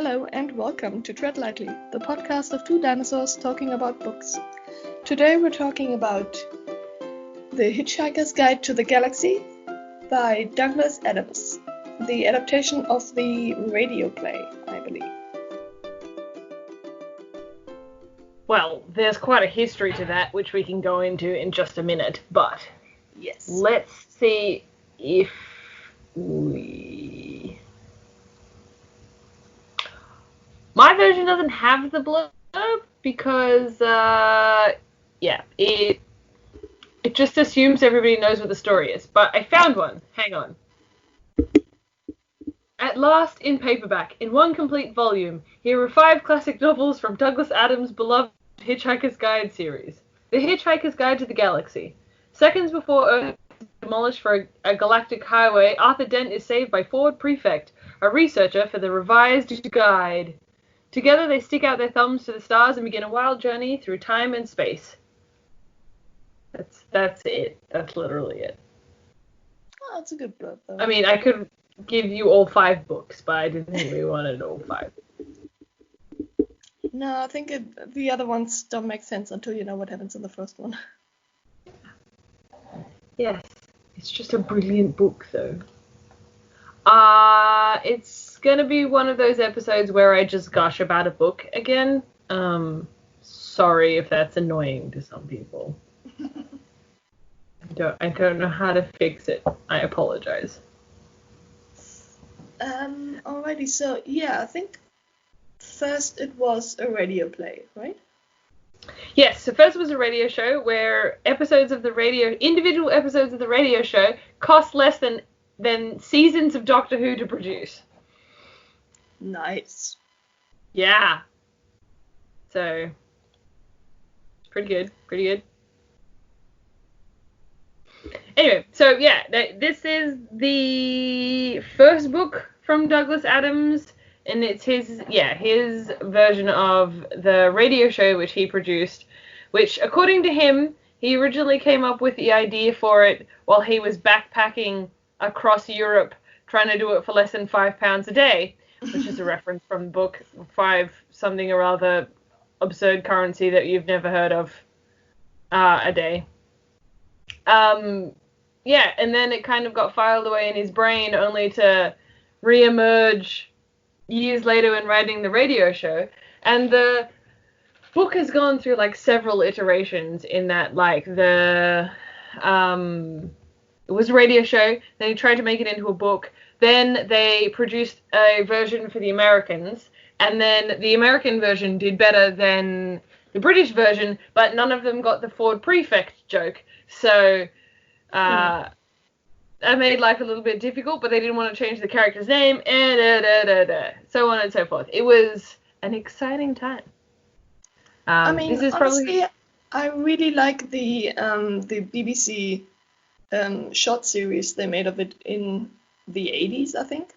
Hello and welcome to Tread Lightly, the podcast of two dinosaurs talking about books. Today we're talking about The Hitchhiker's Guide to the Galaxy by Douglas Adams, the adaptation of the radio play, I believe. Well, there's quite a history to that, which we can go into in just a minute, but Yes. let's see if we... My version doesn't have the blurb because, it just assumes everybody knows what the story is. But I found one. Hang on. At last, in paperback, in one complete volume, here are 5 classic novels from Douglas Adams' beloved Hitchhiker's Guide series. The Hitchhiker's Guide to the Galaxy. Seconds before Earth is demolished for a galactic highway, Arthur Dent is saved by Ford Prefect, a researcher for the revised guide. Together they stick out their thumbs to the stars and begin a wild journey through time and space. That's it. That's literally it. Oh, that's a good blurb, though. I mean, I could give you all 5 books, but I didn't really want it all 5. No, I think the other ones don't make sense until you know what happens in the first one. Yes, it's just a brilliant book, though. It's gonna be one of those episodes where I just gush about a book again. Sorry if that's annoying to some people. I don't know how to fix it. I apologize. Alrighty, so yeah, I think first it was a radio play, right? Yes, so first was a radio show where individual episodes of the radio show cost less than seasons of Doctor Who to produce. Nice. Yeah. So, pretty good. Anyway, so yeah, this is the first book from Douglas Adams, and it's his version of the radio show which he produced, which, according to him, he originally came up with the idea for it while he was backpacking across Europe, trying to do it for less than £5 a day, which is a reference from the book 5 something or other absurd currency that you've never heard of a day. And then it kind of got filed away in his brain, only to re-emerge years later in writing the radio show. And the book has gone through like several iterations in that, like, it was a radio show, then he tried to make it into a book, then they produced a version for the Americans, and then the American version did better than the British version, but none of them got the Ford Prefect joke, so that made life a little bit difficult, but they didn't want to change the character's name, and so on and so forth. It was an exciting time. I mean, this is honestly, I really like the BBC short series they made of it in the 80s, I think.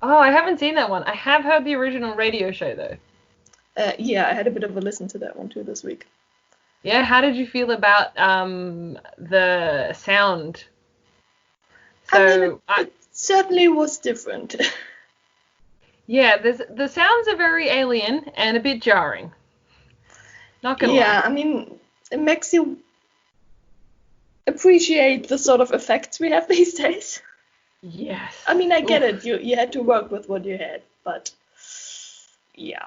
Oh, I haven't seen that one. I have heard the original radio show, though. Yeah, I had a bit of a listen to that one, too, this week. Yeah, how did you feel about the sound? So, it certainly was different. Yeah, the sounds are very alien and a bit jarring. Not gonna lie. Yeah, I mean, it makes you appreciate the sort of effects we have these days. Yes. I mean, I get it. You had to work with what you had, but yeah.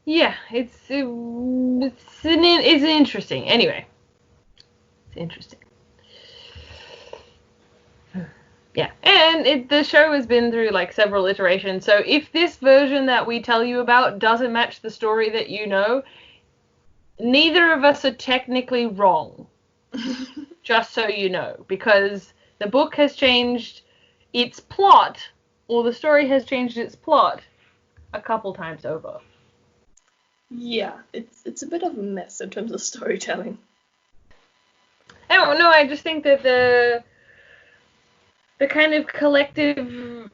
Yeah, it's interesting. Anyway, it's interesting. Yeah, and the show has been through like several iterations. So if this version that we tell you about doesn't match the story that you know, neither of us are technically wrong. Just so you know, because the book has changed its plot, or the story has changed its plot a couple times over. Yeah, it's a bit of a mess in terms of storytelling. Oh, no, I just think that the kind of collective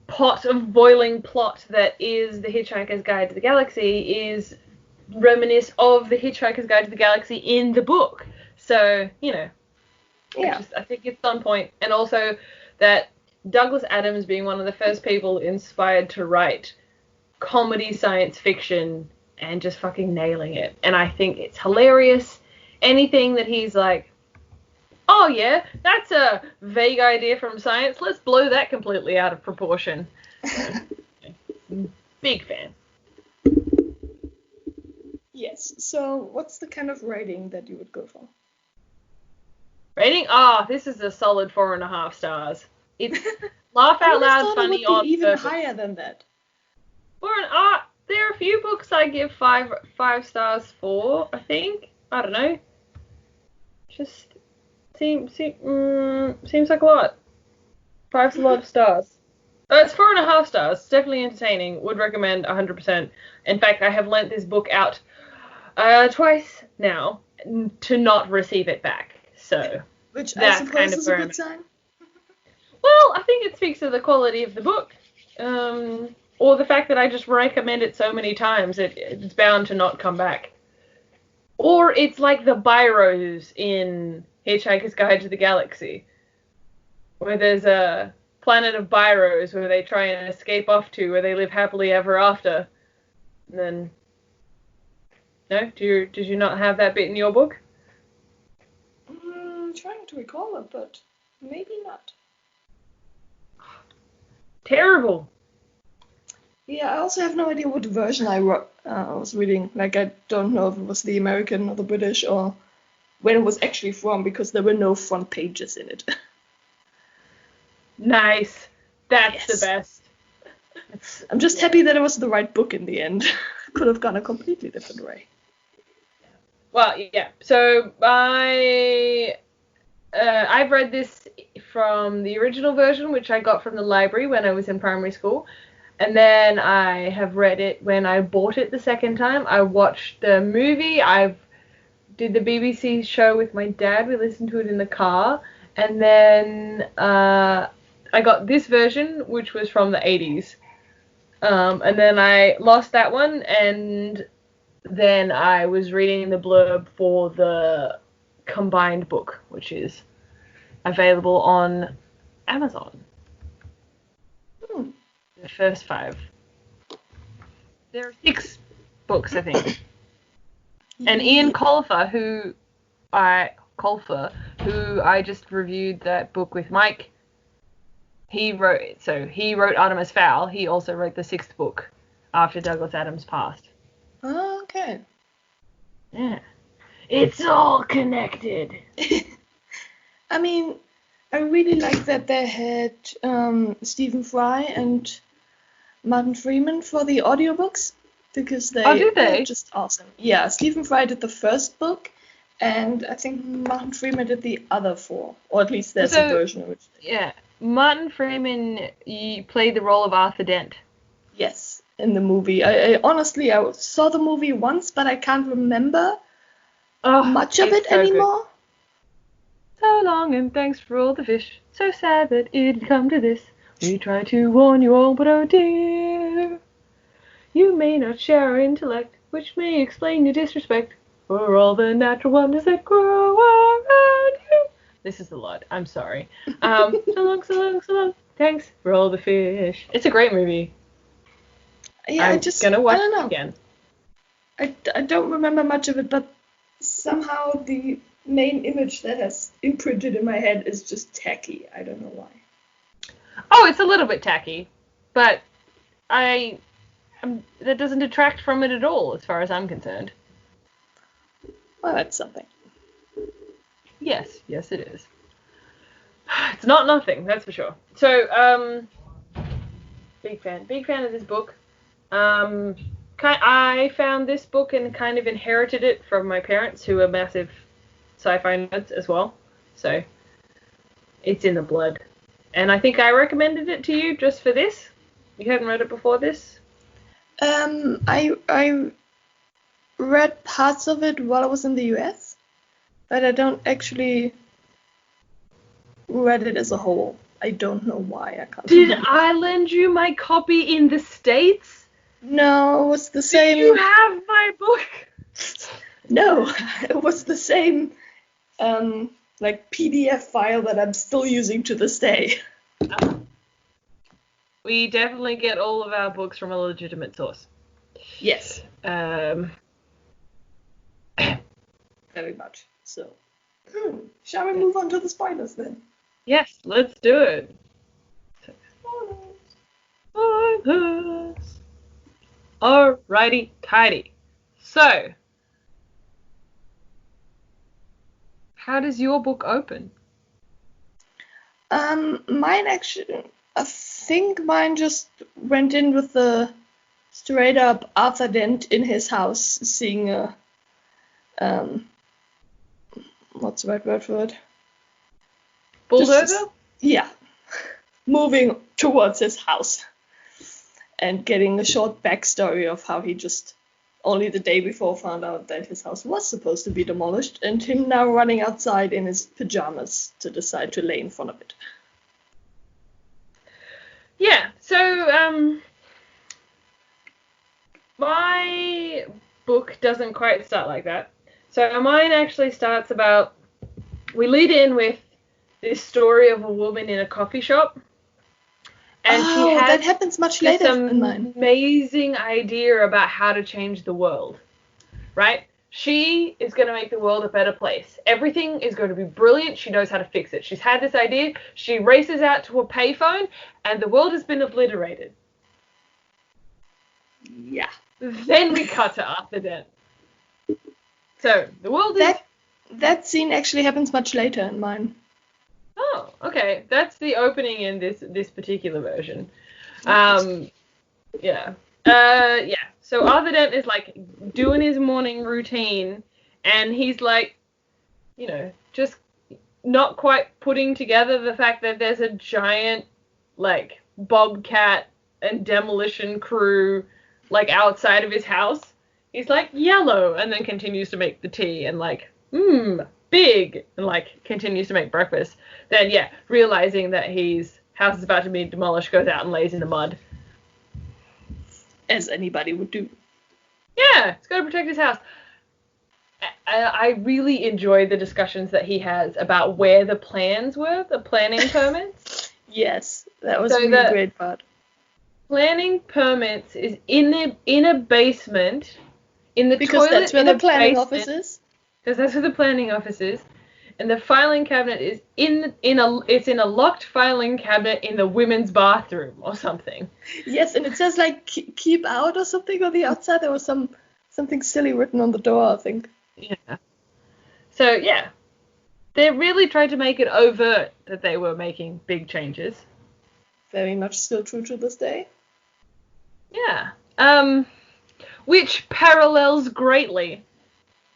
pot of boiling plot that is The Hitchhiker's Guide to the Galaxy is reminiscent of The Hitchhiker's Guide to the Galaxy in the book. So, you know, Yeah. I think it's on point. And also that Douglas Adams being one of the first people inspired to write comedy science fiction and just fucking nailing it. And I think it's hilarious. Anything that he's like, oh yeah, that's a vague idea from science, let's blow that completely out of proportion. Big fan. Yes. So what's the kind of rating that you would go for? Rating? Ah, this is a solid 4.5 stars. It's laugh out loud funny on even purpose. higher than that. There are a few books I give five stars for, I think. I don't know. Just seems like a lot. 5's a lot of stars. It's 4.5 stars. It's definitely entertaining. Would recommend 100%. In fact, I have lent this book out twice now to not receive it back. So which I that's suppose kind of is a good sign. Well, I think it speaks to the quality of the book. Or the fact that I just recommend it so many times, it's bound to not come back. Or it's like the Biros in Hitchhiker's Guide to the Galaxy, where there's a planet of Biros where they try and escape off to, where they live happily ever after. And then, no? Did you not have that bit in your book? I'm trying to recall it, but maybe not. Terrible. Yeah, I also have no idea what version I was reading. Like, I don't know if it was the American or the British or when it was actually from, because there were no front pages in it. Nice. That's Yes. the best. I'm just happy that it was the right book in the end. Could have gone a completely different way. Well, yeah. So I've read this from the original version, which I got from the library when I was in primary school. And then I have read it when I bought it the second time. I watched the movie. I did the BBC show with my dad. We listened to it in the car. And then I got this version, which was from the 80s. And then I lost that one. And then I was reading the blurb for the combined book, which is available on Amazon. The first 5. There are 6 books, I think. And Ian Colfer, who I just reviewed that book with Mike, he wrote it. So he wrote Artemis Fowl. He also wrote the 6th book after Douglas Adams passed. Oh, okay. Yeah. It's all connected. I mean, I really like that they had Stephen Fry and Martin Freeman for the audiobooks, because they're just awesome. Yeah, Stephen Fry did the first book, and I think Martin Freeman did the other 4, or at least there's a version of it. Yeah, Martin Freeman played the role of Arthur Dent. Yes, in the movie. I honestly saw the movie once, but I can't remember much of it anymore. Good. So long and thanks for all the fish. So sad that it'd come to this. We try to warn you all, but oh dear. You may not share our intellect, which may explain your disrespect for all the natural wonders that grow around you. This is a lot. I'm sorry. So long. Thanks for all the fish. It's a great movie. Yeah, I'm gonna watch it again. I don't remember much of it, but somehow the main image that has imprinted in my head is just tacky. I don't know why. Oh, it's a little bit tacky, but that doesn't detract from it at all, as far as I'm concerned. Well, that's something. Yes, it is. It's not nothing, that's for sure. So, big fan of this book. I found this book and kind of inherited it from my parents, who are massive sci-fi nerds as well. So, it's in the blood. And I think I recommended it to you just for this. You hadn't read it before this? I read parts of it while I was in the US, but I don't actually read it as a whole. I don't know why. I can't Did remember. I lend you my copy in the States? No, it was the same. Do you have my book? No, it was the same like PDF file that I'm still using to this day. We definitely get all of our books from a legitimate source. Yes. Very much. So, shall we move on to the spoilers then? Yes, let's do it. Spoilers. Alrighty, tidy. So, how does your book open? Mine actually, I think mine just went in with the straight up Arthur Dent in his house, seeing a, what's the right word for it? Bulldozer? Yeah. Moving towards his house. And getting a short backstory of how he just only the day before found out that his house was supposed to be demolished, and him now running outside in his pajamas to decide to lay in front of it. Yeah, so my book doesn't quite start like that. So mine actually starts about, we lead in with this story of a woman in a coffee shop. And she has that happens much later in mine. Amazing idea about how to change the world, right? She is going to make the world a better place. Everything is going to be brilliant. She knows how to fix it. She's had this idea. She races out to a payphone, and the world has been obliterated. Yeah. Then we cut to Arthur Dent. So the world is... That scene actually happens much later in mine. Oh, okay. That's the opening in this particular version. Yeah. So Arthur Dent is like doing his morning routine, and he's like, just not quite putting together the fact that there's a giant like bobcat and demolition crew like outside of his house. He's like yellow, and then continues to make the tea and like big, and like continues to make breakfast. Then realizing that his house is about to be demolished, goes out and lays in the mud. As anybody would do. Yeah, he's got to protect his house. I really enjoy the discussions that he has about where the plans were, the planning permits. Yes, that was really a great part. Planning permits is in a basement, in the because toilet. That's where the planning office is. Because that's where the planning office is. And the filing cabinet is in a locked filing cabinet in the women's bathroom or something. Yes, and it says like keep out or something on the outside. There was something silly written on the door, I think. Yeah. So they really tried to make it overt that they were making big changes. Very much still true to this day. Yeah. Which parallels greatly,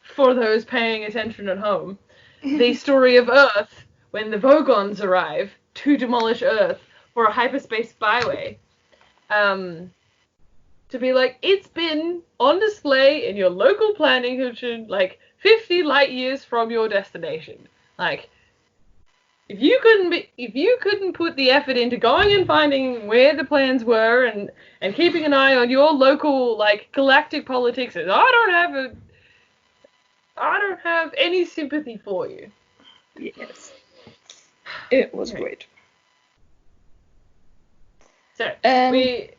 for those paying attention at home, the story of Earth when the Vogons arrive to demolish Earth for a hyperspace byway. To be like, it's been on display in your local planning kitchen, like 50 light years from your destination. Like, if you couldn't put the effort into going and finding where the plans were and keeping an eye on your local like galactic politics, I don't have any sympathy for you. Yes. It was great. So, we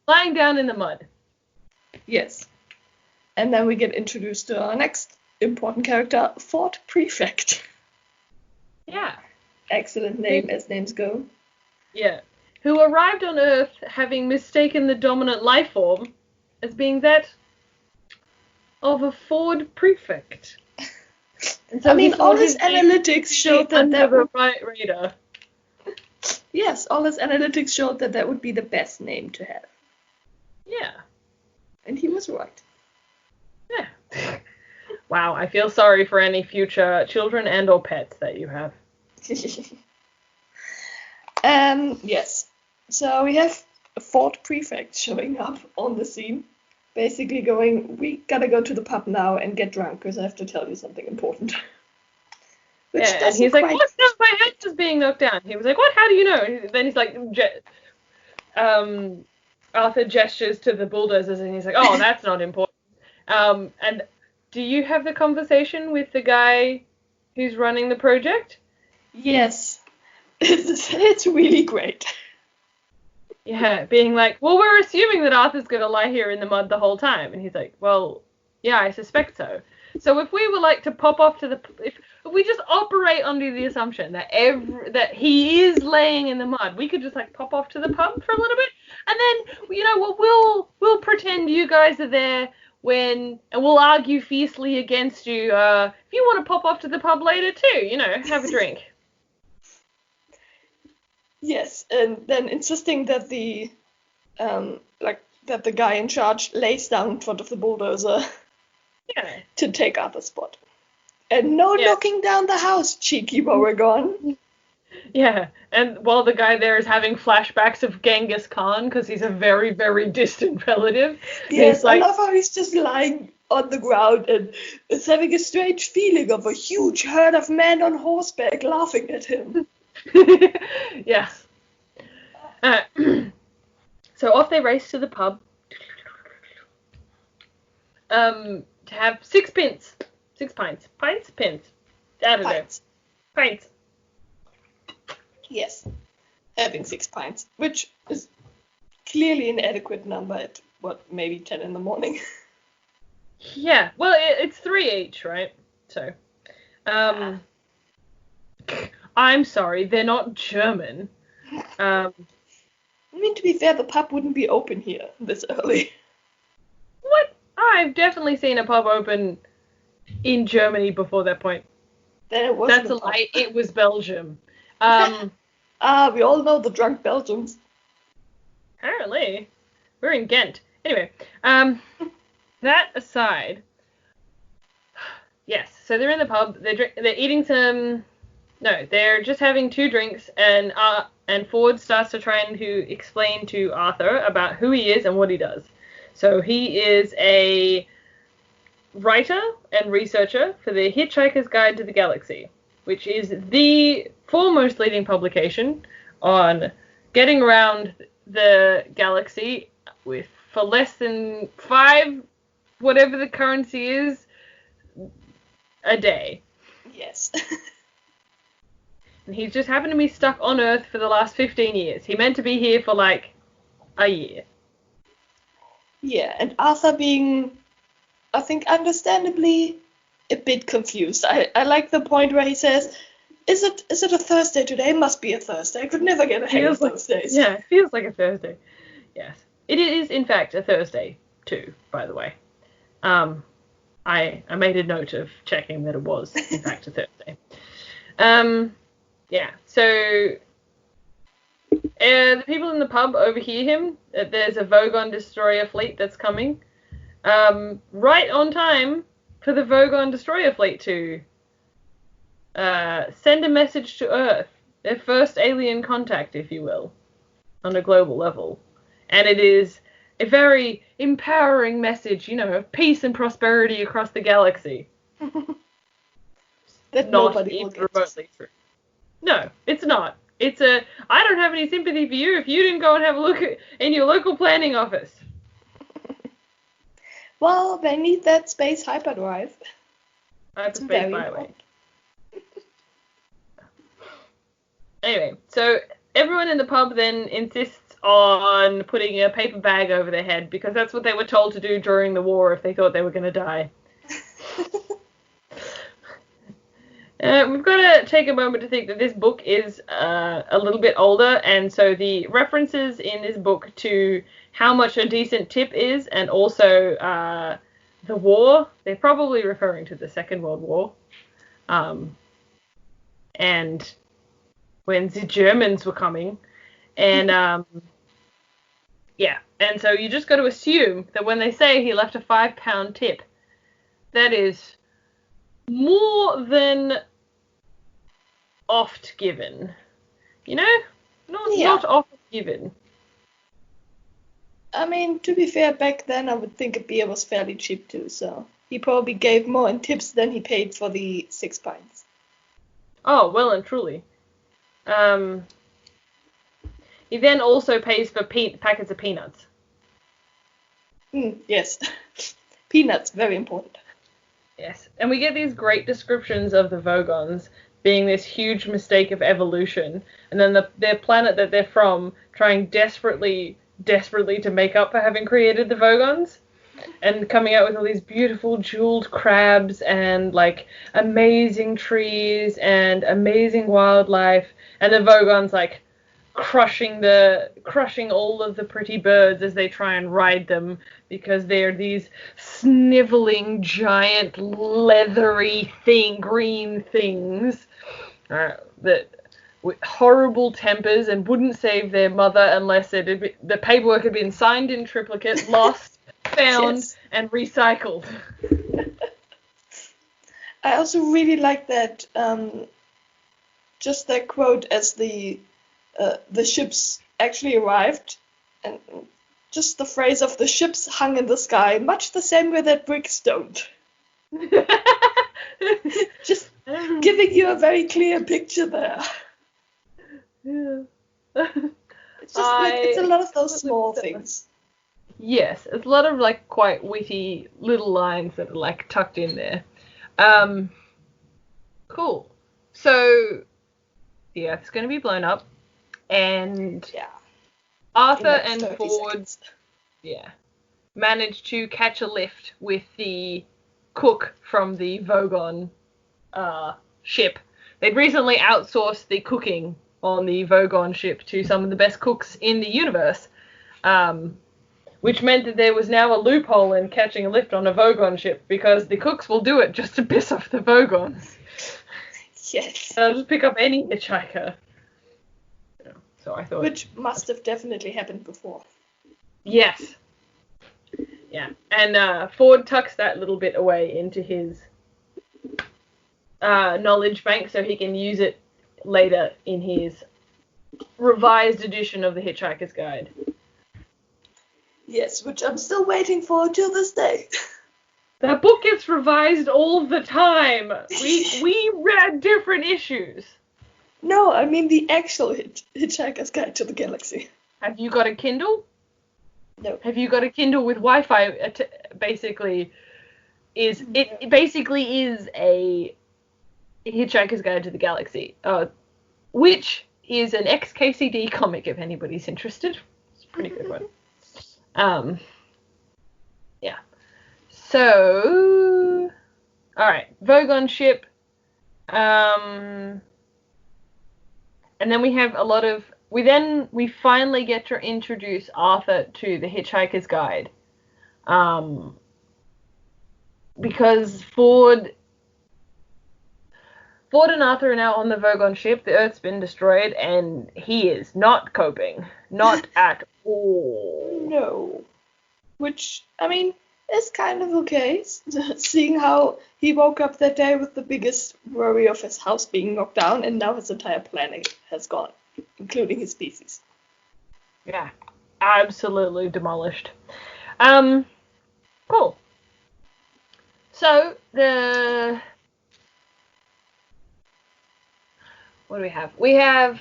lying down in the mud. Yes. And then we get introduced to our next important character, Fort Prefect. Yeah. Excellent name as names go. Yeah. Who arrived on Earth having mistaken the dominant life form as being that of a Ford Prefect. And so all his analytics showed that would... right radar. Yes, all his analytics showed that would be the best name to have. Yeah. And he was right. Yeah. Wow, I feel sorry for any future children and or pets that you have. Yes. So we have a Fort Prefect showing up on the scene, basically going, we gotta go to the pub now and get drunk because I have to tell you something important. And he's like, what? No, my head is being knocked down. He was like, what? How do you know? And then he's like, Arthur gestures to the bulldozers and he's like, oh, that's not important. And do you have the conversation with the guy who's running the project? Yes. It's really great. Yeah, being like, well, we're assuming that Arthur's going to lie here in the mud the whole time. And he's like, well, yeah, I suspect so. So if we were like to pop off to if we just operate under the assumption that that he is laying in the mud, we could just like pop off to the pub for a little bit, and then we'll pretend you guys are there and we'll argue fiercely against you. If you want to pop off to the pub later too, have a drink. Yes, and then insisting that the guy in charge lays down in front of the bulldozer to take Arthur's spot. And no knocking down the house, cheeky Beauregard. Yeah, and while the guy there is having flashbacks of Genghis Khan because he's a very, very distant relative. Yes, I love how he's just lying on the ground and is having a strange feeling of a huge herd of men on horseback laughing at him. Yeah. So off they race to the pub to have 6 pints. 6 pints. Pints? Pints. I don't know. Pints. Yes. Having 6 pints, which is clearly an adequate number at, maybe 10 in the morning. Yeah. Well, it's 3 each, right? So, I'm sorry, they're not German. I mean, to be fair, the pub wouldn't be open here this early. What? I've definitely seen a pub open in Germany before that point. Then it wasn't. That's a lie. It was Belgium. We all know the drunk Belgians. Apparently. We're in Ghent. Anyway, that aside, yes, so they're in the pub, they're eating they're just having 2 drinks, and Ford starts to try and explain to Arthur about who he is and what he does. So he is a writer and researcher for the Hitchhiker's Guide to the Galaxy, which is the foremost leading publication on getting around the galaxy for less than 5, whatever the currency is, a day. Yes. And he's just happened to be stuck on Earth for the last 15 years. He meant to be here for like a year. Yeah, and Arthur being, I think, understandably a bit confused. I like the point where he says, Is it a Thursday today? Must be a Thursday. I could never get a hang of Thursdays. Yeah, it feels like a Thursday. Yes. It is, in fact, a Thursday, too, by the way. I made a note of checking that it was, in fact, a Thursday. Yeah, so the people in the pub overhear him. There's a Vogon destroyer fleet that's coming. Right on time for the Vogon destroyer fleet to send a message to Earth. Their first alien contact, if you will, on a global level. And it is a very empowering message, of peace and prosperity across the galaxy. That not nobody even will get. Remotely true. No, it's not. It's I don't have any sympathy for you if you didn't go and have a look in your local planning office. Well, they need that space hyperdrive. Hyperspace byway. Anyway, so everyone in the pub then insists on putting a paper bag over their head because that's what they were told to do during the war if they thought they were going to die. We've got to take a moment to think that this book is a little bit older, and so the references in this book to how much a decent tip is, and also the war, they're probably referring to the Second World War. And when the Germans were coming, and yeah, and so you just got to assume that when they say he left a £5 tip, that is more than oft given, not oft given. I mean, to be fair, back then I would think a beer was fairly cheap too, so he probably gave more in tips than he paid for the 6 pints. Oh, well and truly. He then also pays for packets of peanuts. Yes. Peanuts, very important. Yes, and we get these great descriptions of the Vogons being this huge mistake of evolution, and then their planet that they're from trying desperately to make up for having created the Vogons, and coming out with all these beautiful jeweled crabs and like amazing trees and amazing wildlife, and the Vogons like crushing all of the pretty birds as they try and ride them, because they're these sniveling giant leathery green things that with horrible tempers and wouldn't save their mother unless the paperwork had been signed in triplicate, lost, found, Yes. and recycled. I also really like that, just that quote as the ships actually arrived, and just the phrase of the ships hung in the sky, much the same way that bricks don't. Just giving you a very clear picture there. Yeah. It's just it's a lot of those small things. Yes, it's a lot of like quite witty little lines that are like tucked in there. Cool. So the Earth's going to be blown up, and Arthur and Ford managed to catch a lift with the cook from the Vogon ship. They'd recently outsourced the cooking on the Vogon ship to some of the best cooks in the universe, which meant that there was now a loophole in catching a lift on a Vogon ship, because the cooks will do it just to piss off the Vogons. Yes. They'll just pick up any hitchhiker. So I thought... Which must have definitely happened before. Yes. Yeah. And Ford tucks that little bit away into his knowledge bank so he can use it later in his revised edition of the Hitchhiker's Guide. Yes, which I'm still waiting for till this day. That book gets revised all the time. We read different issues. No, I mean the actual Hitchhiker's Guide to the Galaxy. Have you got a Kindle? No. Have you got a Kindle with Wi-Fi? It basically is a Hitchhiker's Guide to the Galaxy, which is an XKCD comic if anybody's interested. It's a pretty good one. Yeah. So, all right, Vogon ship. And then we have a lot of... We finally get to introduce Arthur to the Hitchhiker's Guide. Because Ford and Arthur are now on the Vogon ship. The Earth's been destroyed, and he is not coping. Not at all. No. Which, I mean, is kind of okay, seeing how he woke up that day with the biggest worry of his house being knocked down, and now his entire planet has gone, including his species. Yeah, absolutely demolished. Cool. So, what do we have? We have,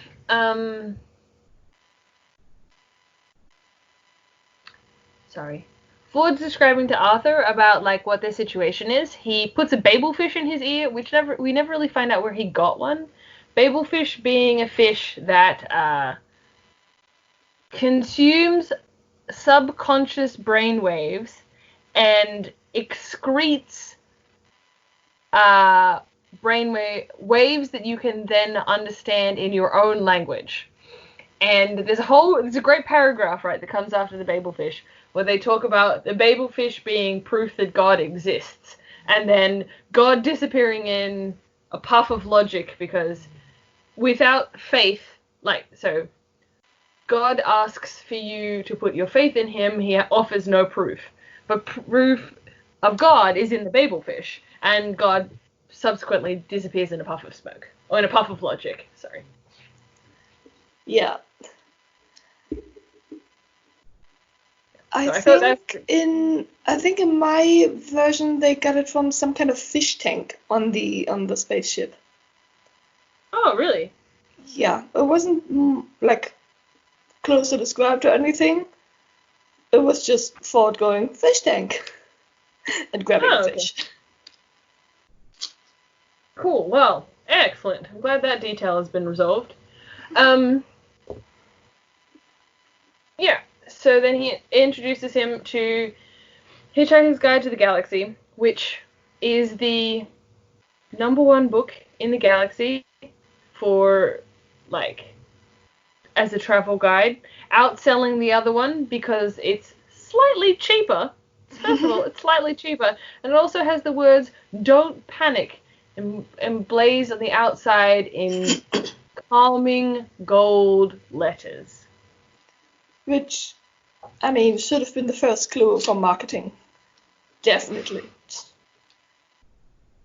Ford's describing to Arthur about, like, what their situation is. He puts a babelfish in his ear, which we never really find out where he got one. Babelfish being a fish that, consumes subconscious brainwaves and excretes waves that you can then understand in your own language. And there's a great paragraph, right, that comes after the babelfish, where they talk about the babelfish being proof that God exists, and then God disappearing in a puff of logic, because without faith, so God asks for you to put your faith in him, he offers no proof. But proof of God is in the babelfish, and God subsequently disappears in a puff of smoke. Or in a puff of logic, sorry. Yeah. I think in my version they got it from some kind of fish tank on the spaceship. Oh, really? Yeah, it wasn't like closer described or anything. It was just Ford going fish tank and grabbing a fish. Cool. Well, Excellent. I'm glad that detail has been resolved. Yeah, so then he introduces him to Hitchhiker's Guide to the Galaxy, which is the #1 book in the galaxy for, like, as a travel guide, outselling the other one because it's slightly cheaper. First of all, it's slightly cheaper, and it also has the words "Don't panic" emblazed on the outside in calming gold letters. Which, I mean, should have been the first clue from marketing. Definitely.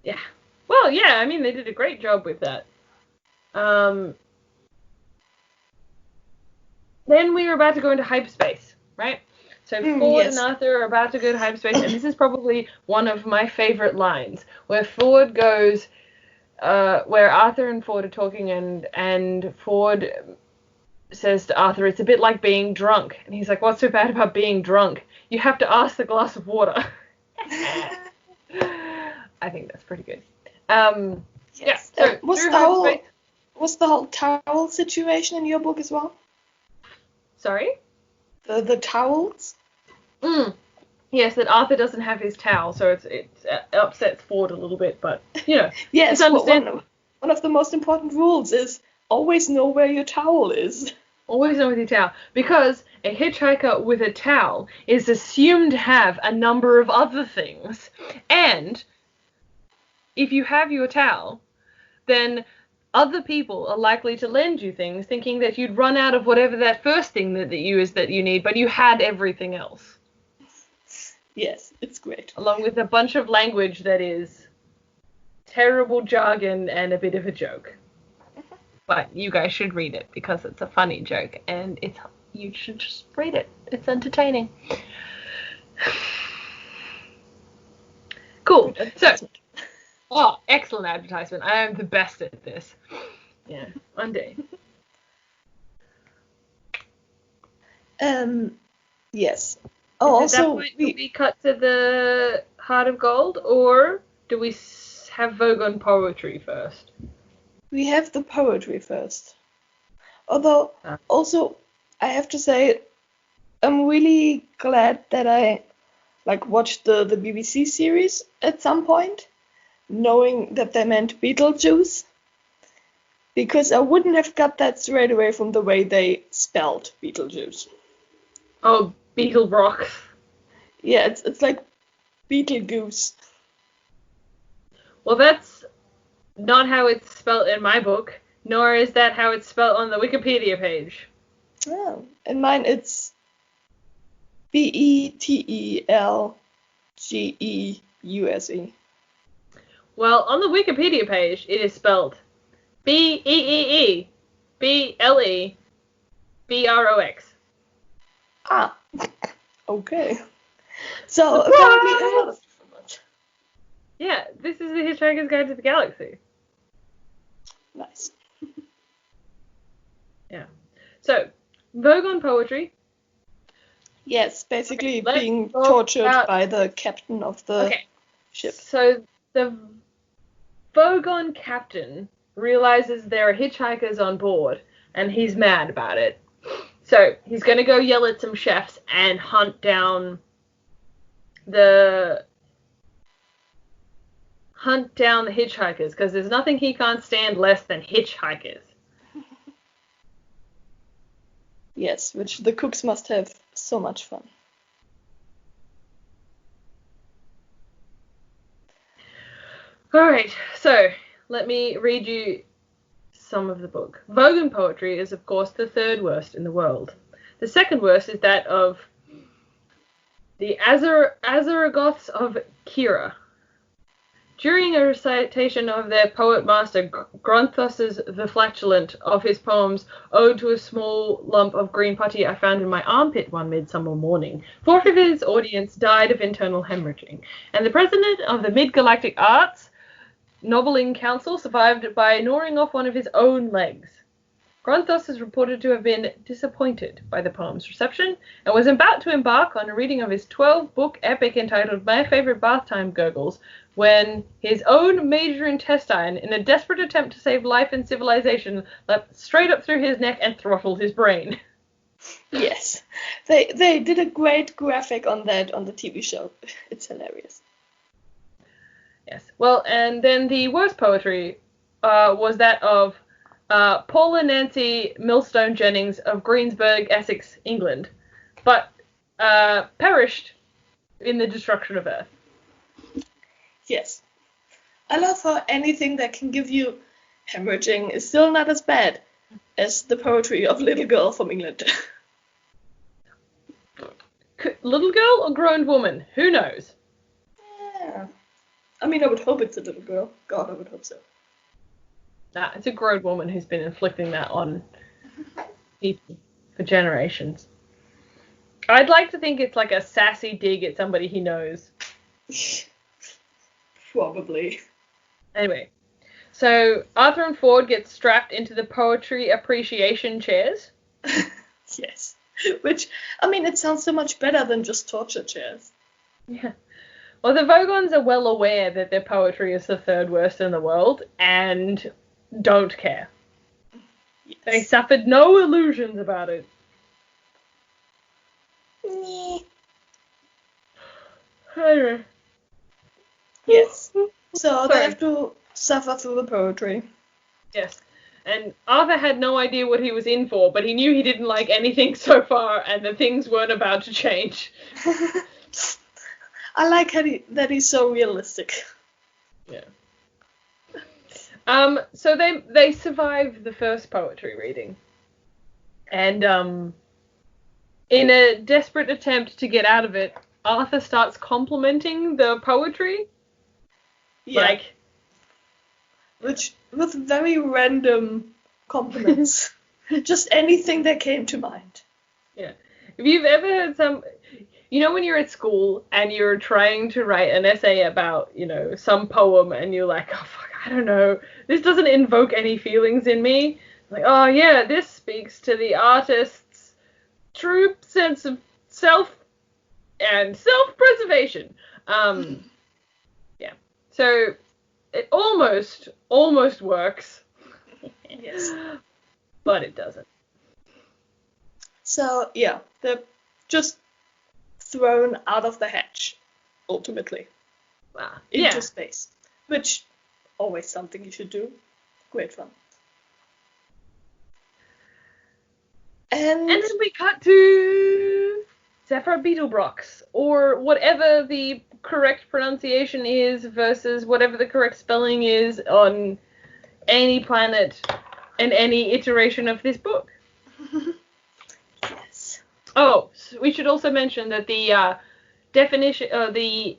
Yeah. Well, yeah, I mean, they did a great job with that. Then we were about to go into hyperspace, right? So Ford yes. and Arthur are about to go to hyperspace, and this is probably one of my favorite lines, where Ford goes, where Arthur and Ford are talking, and Ford says to Arthur, "It's a bit like being drunk." And he's like, "What's so bad about being drunk? You have to ask the glass of water." I think that's pretty good. Yes. Yeah, so was the whole towel situation in your book as well? Sorry? The towels? Yes, that Arthur doesn't have his towel, so it upsets Ford a little bit, but, you know, yes, it's understandable. one of the most important rules is always know where your towel is. Always know with your towel, because a hitchhiker with a towel is assumed to have a number of other things, and if you have your towel, then other people are likely to lend you things thinking that you'd run out of whatever that first thing that you need, but you had everything else. Yes, it's great. Along with a bunch of language that is terrible jargon and a bit of a joke. But you guys should read it because it's a funny joke, and you should just read it. It's entertaining. Cool. So, excellent advertisement. I am the best at this. Yeah, one day. Yes. At that point, do we cut to the Heart of Gold, or do we have Vogon poetry first? We have the poetry first. Although, also, I have to say, I'm really glad that I watched the BBC series at some point, knowing that they meant Beetlejuice, because I wouldn't have got that straight away from the way they spelled Beetlejuice. Oh, Beetle Yeah, it's like Beetlegoose. Well, that's not how it's spelled in my book, nor is that how it's spelled on the Wikipedia page. Oh, in mine it's Betelgeuse. Well, on the Wikipedia page, it is spelled BeeBleBrox. Ah, okay. So apparently a lot of different ones. Yeah, this is the Hitchhiker's Guide to the Galaxy. Nice. Yeah. So, Vogon poetry. Yes, basically being tortured by the captain of the ship. So the Vogon captain realizes there are hitchhikers on board, and he's mad about it. So he's going to go yell at some chefs and hunt down the hitchhikers, because there's nothing he can't stand less than hitchhikers. Yes, which the cooks must have so much fun. Alright, so let me read you some of the book. Vogon poetry is, of course, the third worst in the world. The second worst is that of the Azaragoths of Kira. During a recitation of their poet master Gronthos's The Flatulent of his poems Ode to a Small Lump of Green Putty I Found in My Armpit One Midsummer Morning, 4 of his audience died of internal hemorrhaging, and the president of the Mid-Galactic Arts Nobbling Council survived by gnawing off one of his own legs. Gronthos is reported to have been disappointed by the poem's reception and was about to embark on a reading of his 12-book epic entitled My Favorite Bath Time Gurgles when his own major intestine, in a desperate attempt to save life and civilization, leapt straight up through his neck and throttled his brain. Yes. They did a great graphic on that on the TV show. It's hilarious. Yes. Well, and then the worst poetry was that of Paula Nancy Millstone Jennings of Greensburg, Essex, England, but perished in the destruction of Earth. Yes. I love how anything that can give you hemorrhaging is still not as bad as the poetry of Little Girl from England. Little girl or grown woman? Who knows? Yeah. I mean, I would hope it's a little girl. God, I would hope so. Nah, it's a grown woman who's been inflicting that on people for generations. I'd like to think it's like a sassy dig at somebody he knows. Probably. Anyway, so Arthur and Ford get strapped into the poetry appreciation chairs. Yes. Which, I mean, it sounds so much better than just torture chairs. Yeah. Well, the Vogons are well aware that their poetry is the third worst in the world and don't care. Yes. They suffered no illusions about it. Anyway. Yes. So they have to suffer through the poetry. Yes. And Arthur had no idea what he was in for, but he knew he didn't like anything so far and that things weren't about to change. I like that he's so realistic. Yeah. So they survived the first poetry reading. And in a desperate attempt to get out of it, Arthur starts complimenting the poetry. Yeah. Like, with very random compliments. Just anything that came to mind. Yeah. If you've ever heard you know when you're at school and you're trying to write an essay about, some poem and you're like, oh fuck, I don't know, this doesn't invoke any feelings in me. Like, oh yeah, this speaks to the artist's true sense of self and self-preservation. Yeah. So it almost works. Yes. But it doesn't. So, yeah, they're just thrown out of the hatch, ultimately. Into space. Which, always something you should do. Great fun. And then we cut to Zephyr Beetlebrox, or whatever the correct pronunciation is versus whatever the correct spelling is on any planet and any iteration of this book. Yes. Oh, so we should also mention that the definition, the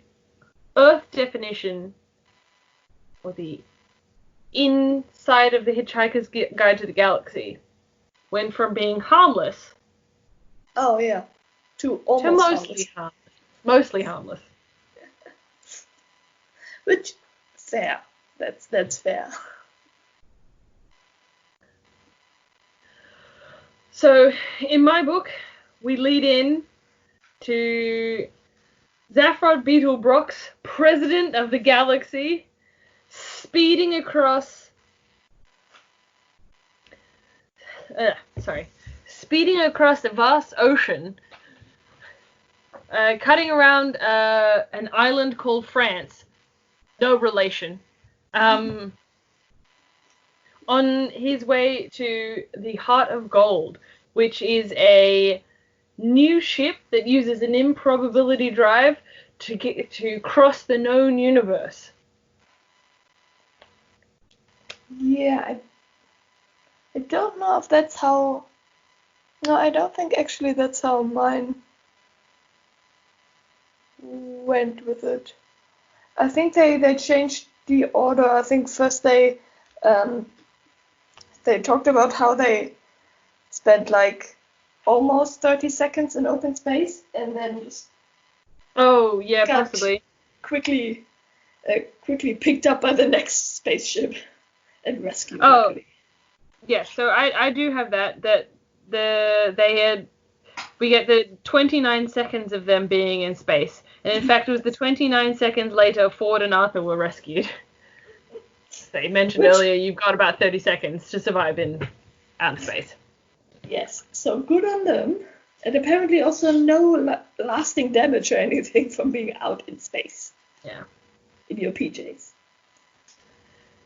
Earth definition, or the inside of the Hitchhiker's Guide to the Galaxy, went from being harmless. Oh yeah. To almost harmless. Mostly harmless. Which, fair. That's fair. So, in my book, we lead in to Zaphod Beetlebrox, president of the galaxy, speeding across the vast ocean, cutting around an island called France. No relation. On his way to the Heart of Gold, which is a new ship that uses an improbability drive to cross the known universe. Yeah, I don't know if that's how... No, I don't think actually that's how mine went with it. I think they changed the order. I think first they talked about how they spent like almost 30 seconds in open space and then just possibly quickly picked up by the next spaceship and rescued. Luckily. Yes, so I do have that we get the 29 seconds of them being in space. And in fact, it was the 29 seconds later Ford and Arthur were rescued. They mentioned earlier you've got about 30 seconds to survive in outer space. Yes, so good on them. And apparently also no lasting damage or anything from being out in space. Yeah. In your PJs.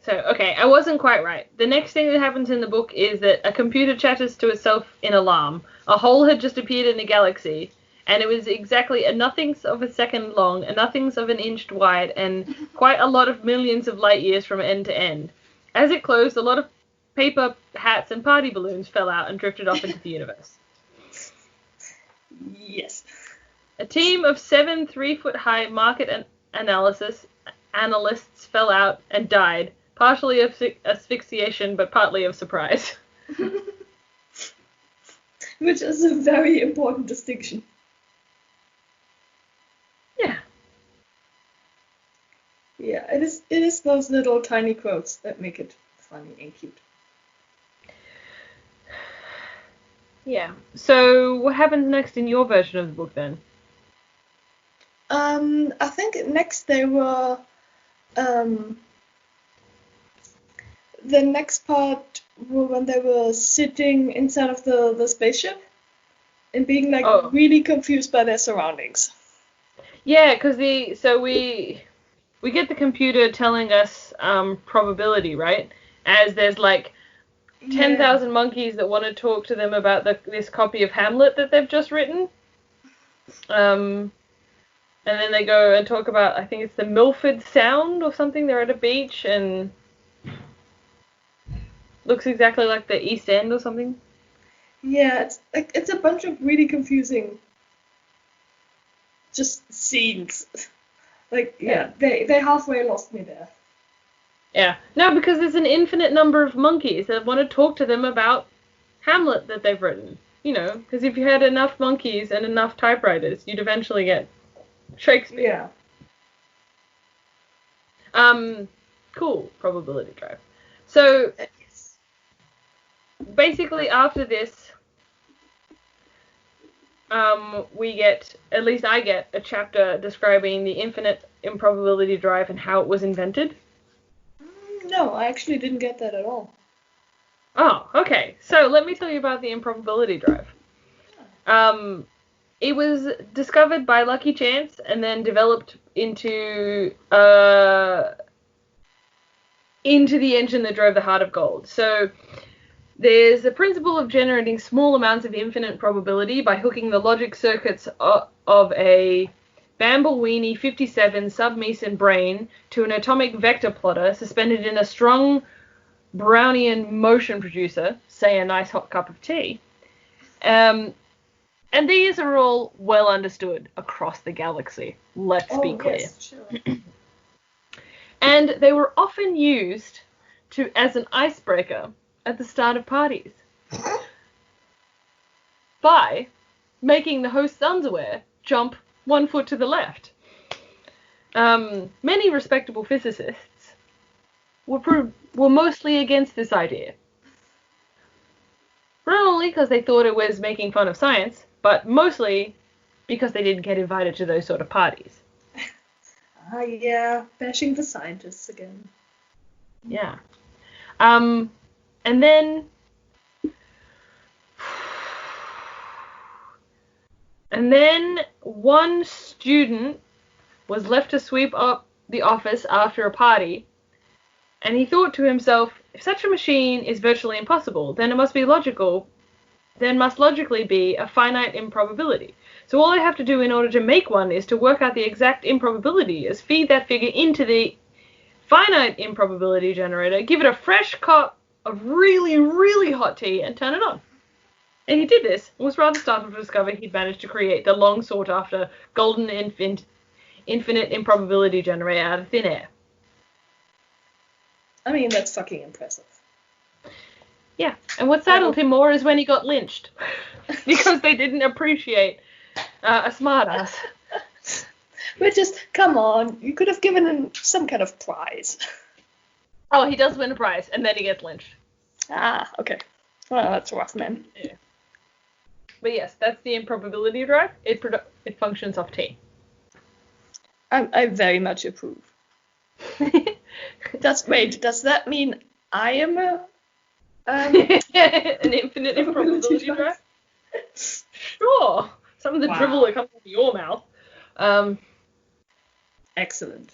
So, okay, I wasn't quite right. The next thing that happens in the book is that a computer chatters to itself in alarm. A hole had just appeared in the galaxy, and it was exactly a nothings of a second long, a nothings of an inch wide, and quite a lot of millions of light years from end to end. As it closed, a lot of paper hats and party balloons fell out and drifted off into the universe. Yes. A team of 7 3-foot-high market analysts fell out and died, partially of asphyxiation, but partly of surprise. Which is a very important distinction. Yeah. Yeah, it is those little tiny quotes that make it funny and cute. Yeah. So what happens next in your version of the book then? I think next they were the next part were when they were sitting inside of the spaceship and being like really confused by their surroundings. Yeah, because we get the computer telling us probability, right? As there's like 10,000 monkeys that want to talk to them about this copy of Hamlet that they've just written. And then they go and talk about, I think it's the Milford Sound or something. They're at a beach and looks exactly like the East End or something. Yeah, it's a bunch of really confusing just scenes. They halfway lost me there. Yeah. No, because there's an infinite number of monkeys that want to talk to them about Hamlet that they've written. You know, because if you had enough monkeys and enough typewriters, you'd eventually get Shakespeare. Yeah. Cool. Probability drive. So, basically after this, we get, at least I get, a chapter describing the infinite improbability drive and how it was invented. No, I actually didn't get that at all. Oh, okay. So let me tell you about the improbability drive. It was discovered by lucky chance and then developed into the engine that drove the Heart of Gold. So there's a principle of generating small amounts of infinite probability by hooking the logic circuits of a Bamble-Weenie 57 sub-Meson brain to an atomic vector plotter suspended in a strong Brownian motion producer, say a nice hot cup of tea. And these are all well understood across the galaxy, let's be clear. Yes, sure. And they were often used as an icebreaker at the start of parties by making the host's underwear jump 1 foot to the left. Many respectable physicists were mostly against this idea. Not only because they thought it was making fun of science, but mostly because they didn't get invited to those sort of parties. Yeah, bashing the scientists again. Yeah. And then one student was left to sweep up the office after a party, and he thought to himself, if such a machine is virtually impossible, then it must logically be a finite improbability. So all I have to do in order to make one is to work out the exact improbability, is feed that figure into the finite improbability generator, give it a fresh cup of really, really hot tea, and turn it on. And he did this, and was rather startled to discover he'd managed to create the long sought after golden infinite improbability generator out of thin air. I mean, that's fucking impressive. Yeah, and what startled him more is when he got lynched. Because they didn't appreciate a smartass. But just, come on, you could have given him some kind of prize. Oh, he does win a prize, and then he gets lynched. Ah, okay. Well, that's rough, man. Yeah. But yes, that's the improbability drive. It functions off T. I very much approve. Does that mean I am a an infinite improbability drive? Sure. Some of the dribble that comes out of your mouth. Excellent.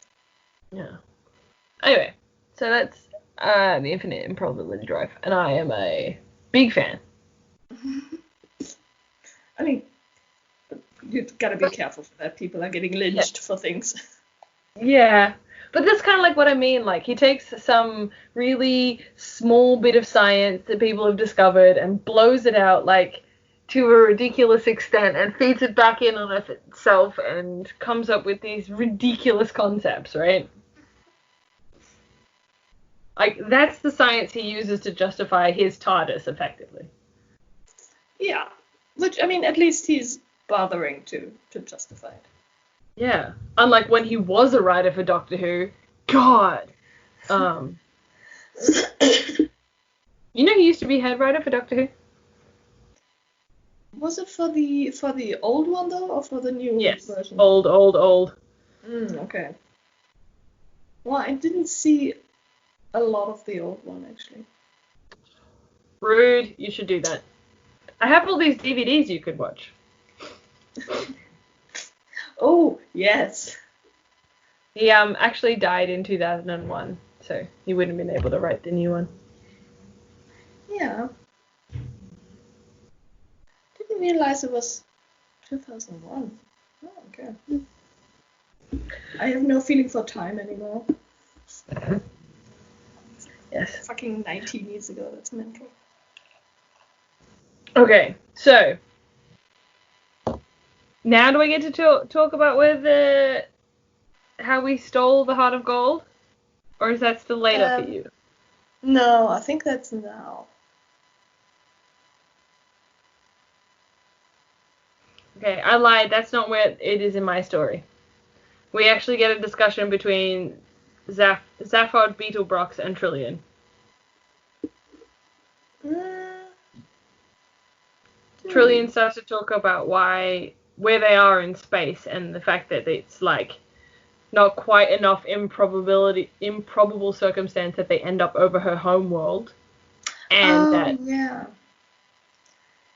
Yeah. Anyway, so that's the infinite improbability drive, and I am a big fan. I mean, you've got to be careful for that. People are getting lynched for things. Yeah. But that's kind of like what I mean. Like, he takes some really small bit of science that people have discovered and blows it out, like, to a ridiculous extent and feeds it back in on itself and comes up with these ridiculous concepts, right? Like, that's the science he uses to justify his TARDIS, effectively. Yeah. Which, I mean, at least he's bothering to justify it. Yeah. Unlike when he was a writer for Doctor Who. God! You know he used to be head writer for Doctor Who? Was it for the old one, though, or for the new version? Old. Okay. Well, I didn't see a lot of the old one, actually. Rude. You should do that. I have all these DVDs you could watch. Oh, yes. He actually died in 2001, so he wouldn't have been able to write the new one. Yeah. Didn't realize it was 2001. Oh, okay. I have no feeling for time anymore. Yes. Fucking 19 years ago, that's mental. Okay, so now do I get to talk about how we stole the Heart of Gold? Or is that still later for you? No, I think that's now. Okay, I lied. That's not where it is in my story. We actually get a discussion between Zaphod, Beetlebrox, and Trillian. Trillian starts to talk about where they are in space and the fact that it's like not quite enough improbable circumstance that they end up over her home world. And yeah.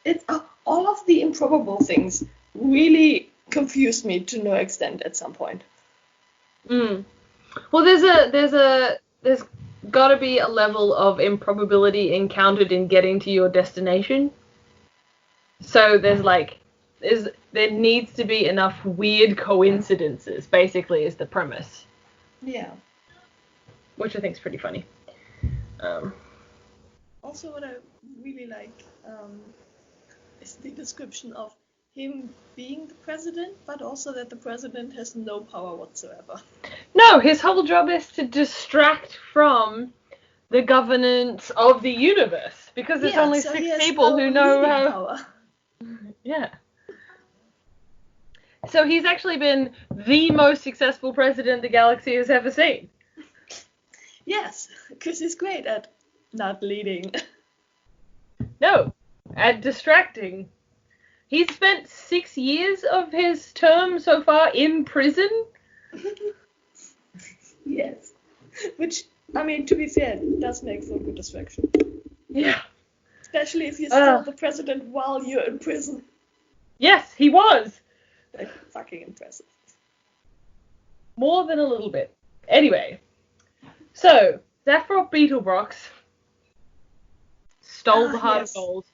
It's all of the improbable things really confused me to no extent at some point. Well, there's got to be a level of improbability encountered in getting to your destination. So there needs to be enough weird coincidences, basically, is the premise. Yeah. Which I think is pretty funny. Also, what I really like is the description of him being the president, but also that the president has no power whatsoever. No, his whole job is to distract from the governance of the universe, because there's only 6 people who know how. Power. Yeah. So he's actually been the most successful president the galaxy has ever seen. Yes, because he's great at not leading. No, at distracting. He's spent 6 years of his term so far in prison. Yes. Which, I mean, to be fair, does make for a good distraction. Yeah. Especially if you're still the president while you're in prison. Yes, he was. Like, fucking impressive. More than a little bit. Anyway. So, Zaphod Beetlebrox stole the Heart of Gold.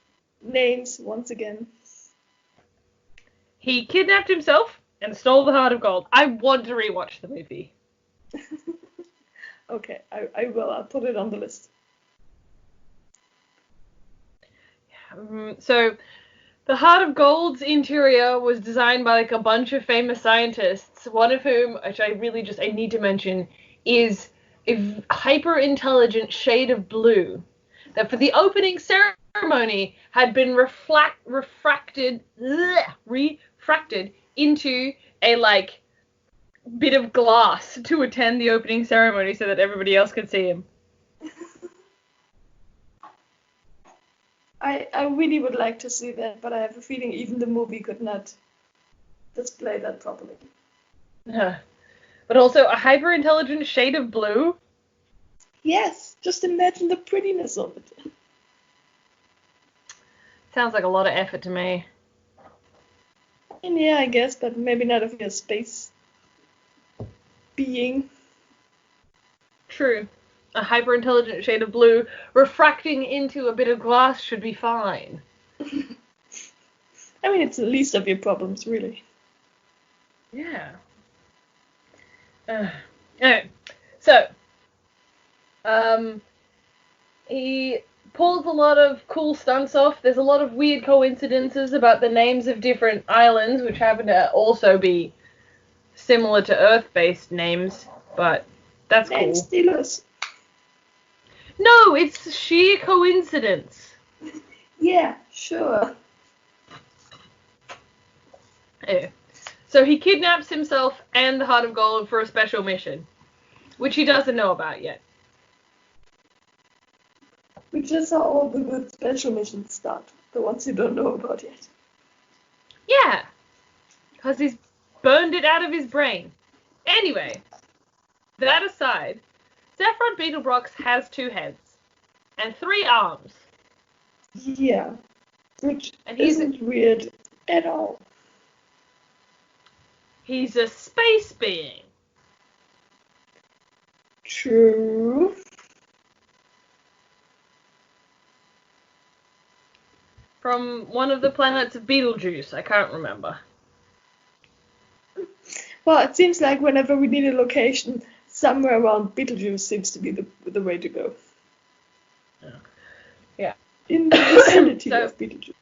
Names, once again. He kidnapped himself and stole the Heart of Gold. I want to rewatch the movie. Okay, I will. I'll put it on the list. So, the Heart of Gold's interior was designed by like a bunch of famous scientists, one of whom, which I need to mention, is a hyper-intelligent shade of blue that for the opening ceremony had been refracted into a like bit of glass to attend the opening ceremony so that everybody else could see him. I really would like to see that, but I have a feeling even the movie could not display that properly. But also a hyper-intelligent shade of blue. Yes, just imagine the prettiness of it. Sounds like a lot of effort to me. And yeah, I guess, but maybe not if you're a space being. True. A hyper-intelligent shade of blue refracting into a bit of glass should be fine. I mean, it's the least of your problems, really. Yeah. Anyway, so, he pulls a lot of cool stunts off. There's a lot of weird coincidences about the names of different islands, which happen to also be similar to Earth-based names, but that's cool. Name stealers. No, it's sheer coincidence. Yeah, sure. Anyway, so he kidnaps himself and the Heart of Gold for a special mission, which he doesn't know about yet. Which is how all the good special missions start. The ones you don't know about yet. Yeah, because he's burned it out of his brain. Anyway, that aside, Zephyrod Beetlebrox has 2 heads and 3 arms. Yeah, which And isn't weird at all. He's a space being. True. From one of the planets of Betelgeuse, I can't remember. Well, it seems like whenever we need a location, somewhere around Betelgeuse seems to be the way to go. Yeah. In the vicinity of Betelgeuse.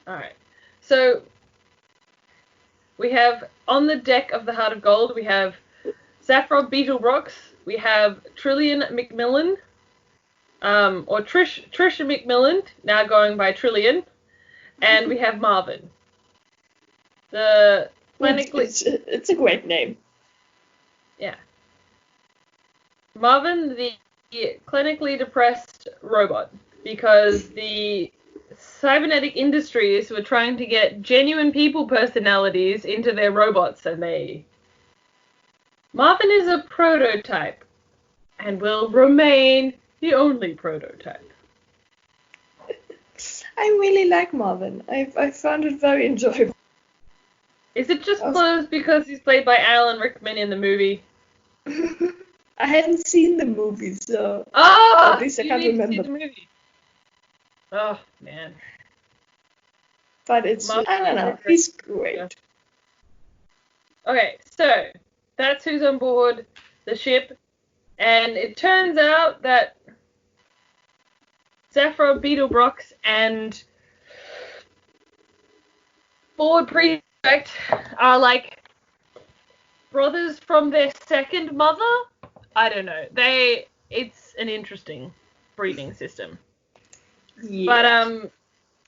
Alright. So, we have, on the deck of the Heart of Gold, we have Zephyrod Beetlebrox, we have Trillian Macmillan, or Trisha McMillan, now going by Trillian, and we have Marvin. The clinically... It's a great name. Yeah. Marvin, the clinically depressed robot, because the cybernetic industries were trying to get genuine people personalities into their robots, and Marvin is a prototype, and will remain the only prototype. I really like Marvin. I found it very enjoyable. Is it just because he's played by Alan Rickman in the movie? I hadn't seen the movie, so at least I can't remember. The movie. Oh man! But it's I don't know. He's great. Yeah. Okay, so that's who's on board the ship, and it turns out that Zephyrod Beetlebrox and Ford Prefect are like brothers from their second mother. I don't know. It's an interesting breeding system. Yeah. But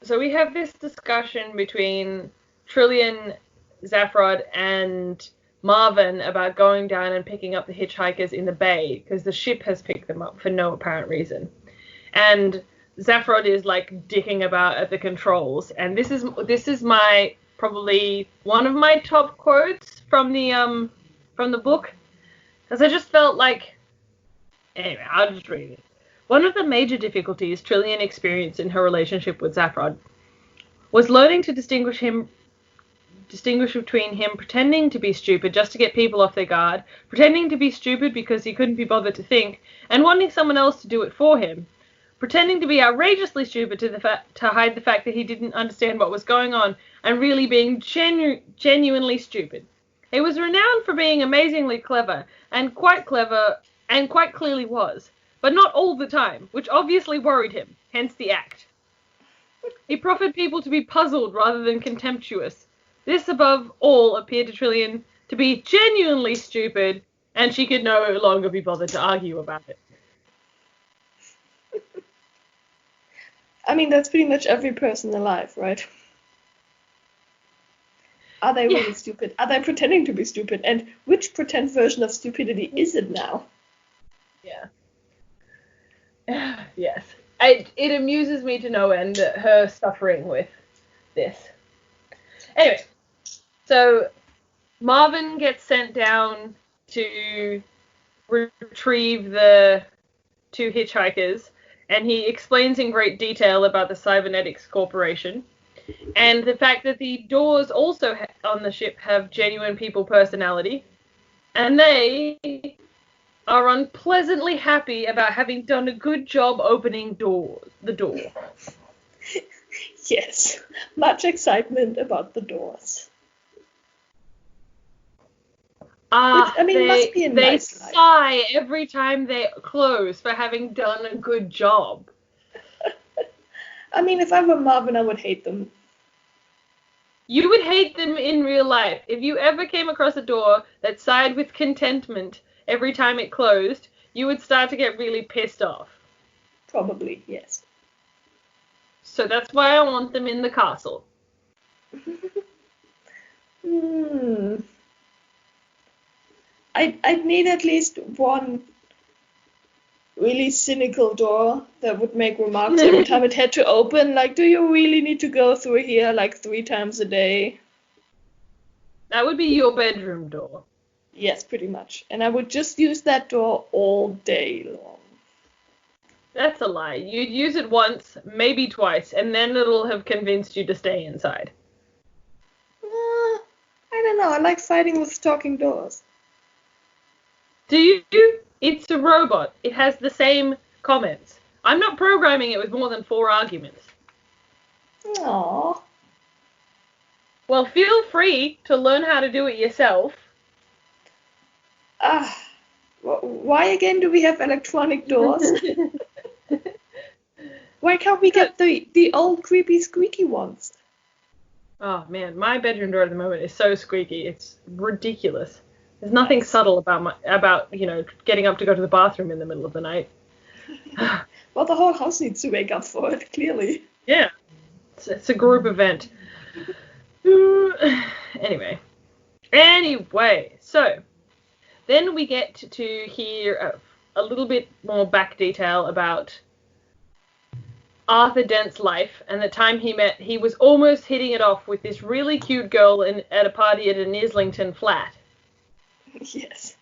so we have this discussion between Trillian, Zephyrod, and Marvin about going down and picking up the hitchhikers in the bay because the ship has picked them up for no apparent reason. And Zephyrod is like dicking about at the controls, and this is my probably one of my top quotes from the book, because I just felt like, anyway, I'll just read it. One of the major difficulties Trillian experienced in her relationship with Zephyrod was learning to distinguish between him pretending to be stupid just to get people off their guard, pretending to be stupid because he couldn't be bothered to think, and wanting someone else to do it for him, pretending to be outrageously stupid to hide the fact that he didn't understand what was going on, and really being genuinely stupid. He was renowned for being amazingly clever, and quite clearly was, but not all the time, which obviously worried him, hence the act. He proffered people to be puzzled rather than contemptuous. This, above all, appeared to Trillian to be genuinely stupid, and she could no longer be bothered to argue about it. I mean, that's pretty much every person alive, right? Are they really stupid? Are they pretending to be stupid? And which pretend version of stupidity is it now? Yeah. Yes. it amuses me to no end her suffering with this. Anyway, so Marvin gets sent down to retrieve the two hitchhikers, and he explains in great detail about the Cybernetics Corporation and the fact that the doors also on the ship have genuine people personality, and they are unpleasantly happy about having done a good job opening the door. Yes, much excitement about the doors. Must be a they nice sigh every time they close for having done a good job. I mean, if I were Marvin, I would hate them. You would hate them in real life. If you ever came across a door that sighed with contentment every time it closed, you would start to get really pissed off. Probably, yes. So that's why I want them in the castle. I'd need at least one really cynical door that would make remarks every time it had to open. Like, do you really need to go through here like 3 times a day? That would be your bedroom door. Yes, pretty much. And I would just use that door all day long. That's a lie. You'd use it once, maybe twice, and then it'll have convinced you to stay inside. I don't know. I like fighting with talking doors. Do you? It's a robot. It has the same comments. I'm not programming it with more than 4 arguments. Aww. Well, feel free to learn how to do it yourself. Why again do we have electronic doors? Why can't we get the old creepy squeaky ones? Oh man, my bedroom door at the moment is so squeaky. It's ridiculous. There's nothing subtle about getting up to go to the bathroom in the middle of the night. Well, the whole house needs to wake up for it, clearly. Yeah, it's a group event. Anyway, so then we get to hear a little bit more back detail about Arthur Dent's life and the time he was almost hitting it off with this really cute girl at a party at an Islington flat. Yes.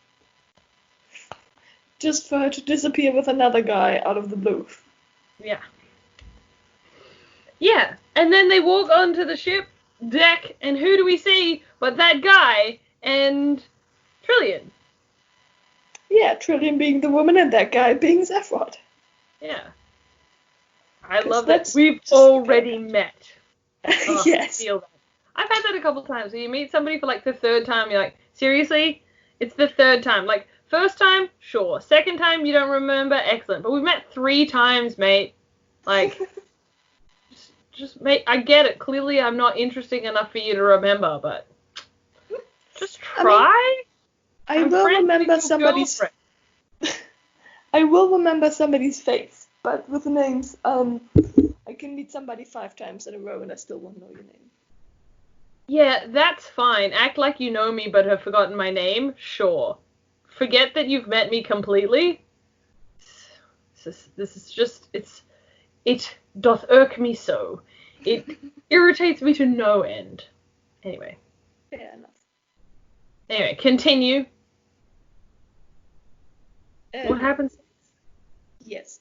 Just for her to disappear with another guy out of the blue. Yeah. Yeah, and then they walk onto the ship deck, and who do we see but that guy and Trillian? Yeah, Trillian being the woman and that guy being Zephyrot. Yeah. I love that we've already met. Oh, yes. I feel that. I've had that a couple times. Where you meet somebody for like the 3rd time, you're like, seriously? It's the 3rd time. Like, first time, sure. Second time, you don't remember, excellent. But we've met 3 times, mate. Like, just mate, I get it. Clearly, I'm not interesting enough for you to remember, but just try. I will remember somebody's. I will remember somebody's face, but with names, I can meet somebody 5 times in a row and I still won't know your name. Yeah, that's fine. Act like you know me but have forgotten my name, sure. Forget that you've met me completely. This is just, it doth irk me so. It irritates me to no end. Anyway. Fair enough. Anyway, continue. What happens? Yes.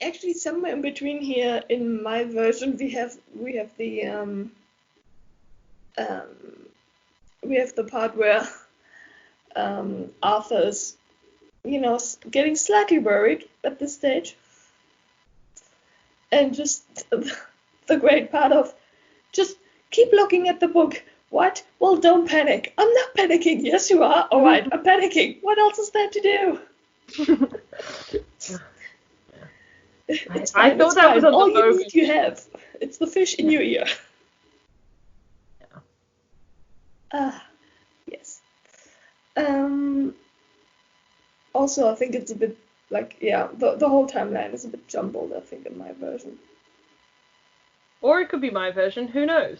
Actually, somewhere in between here in my version, we have the part where Arthur's, getting slightly worried at this stage, and just the great part of just keep looking at the book. What? Well, don't panic. I'm not panicking. Yes, you are. All right, I'm panicking. What else is there to do? I thought that was all you need you have. It's the fish in your ear. Yes. Also, I think it's a bit the whole timeline is a bit jumbled, I think, in my version. Or it could be my version, who knows?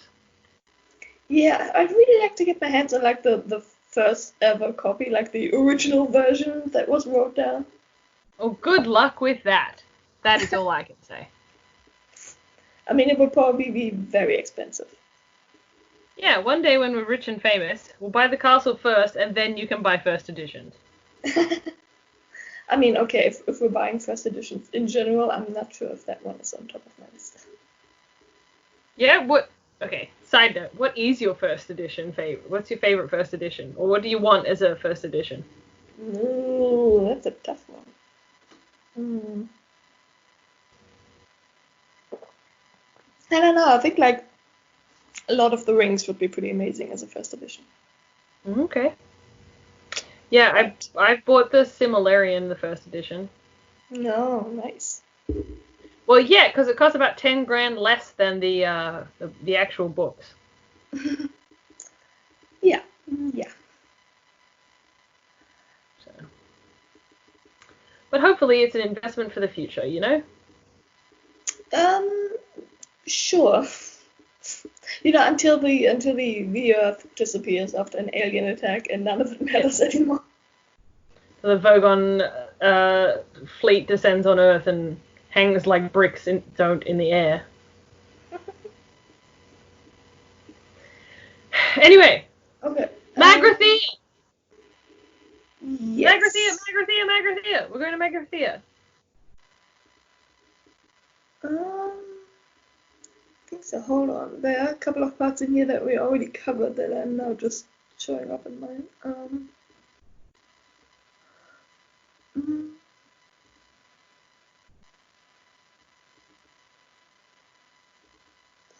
Yeah, I'd really like to get my hands on the first ever copy, like the original version that was wrote down. Well, good luck with that. That is all I can say. I mean, it would probably be very expensive. Yeah, one day when we're rich and famous, we'll buy the castle first, and then you can buy first editions. I mean, okay, if we're buying first editions in general, I'm not sure if that one is on top of my list. Yeah, okay, side note, what is your first edition favorite? What's your favorite first edition? Or what do you want as a first edition? Ooh, that's a tough one. I don't know, I think, like, a lot of the Rings would be pretty amazing as a first edition. Okay. Yeah, I've bought the Silmarillion, the first edition. No, nice. Well, yeah, because it costs about 10 grand less than the actual books. Yeah. So. But hopefully it's an investment for the future, you know? Sure. You know, until the Earth disappears after an alien attack and none of it matters anymore. The Vogon fleet descends on Earth and hangs like bricks in the air. Anyway. Okay. Magrathea! Yes. Magrathea! We're going to Magrathea. I think so. Hold on. There are a couple of parts in here that we already covered that are now just showing up in mine.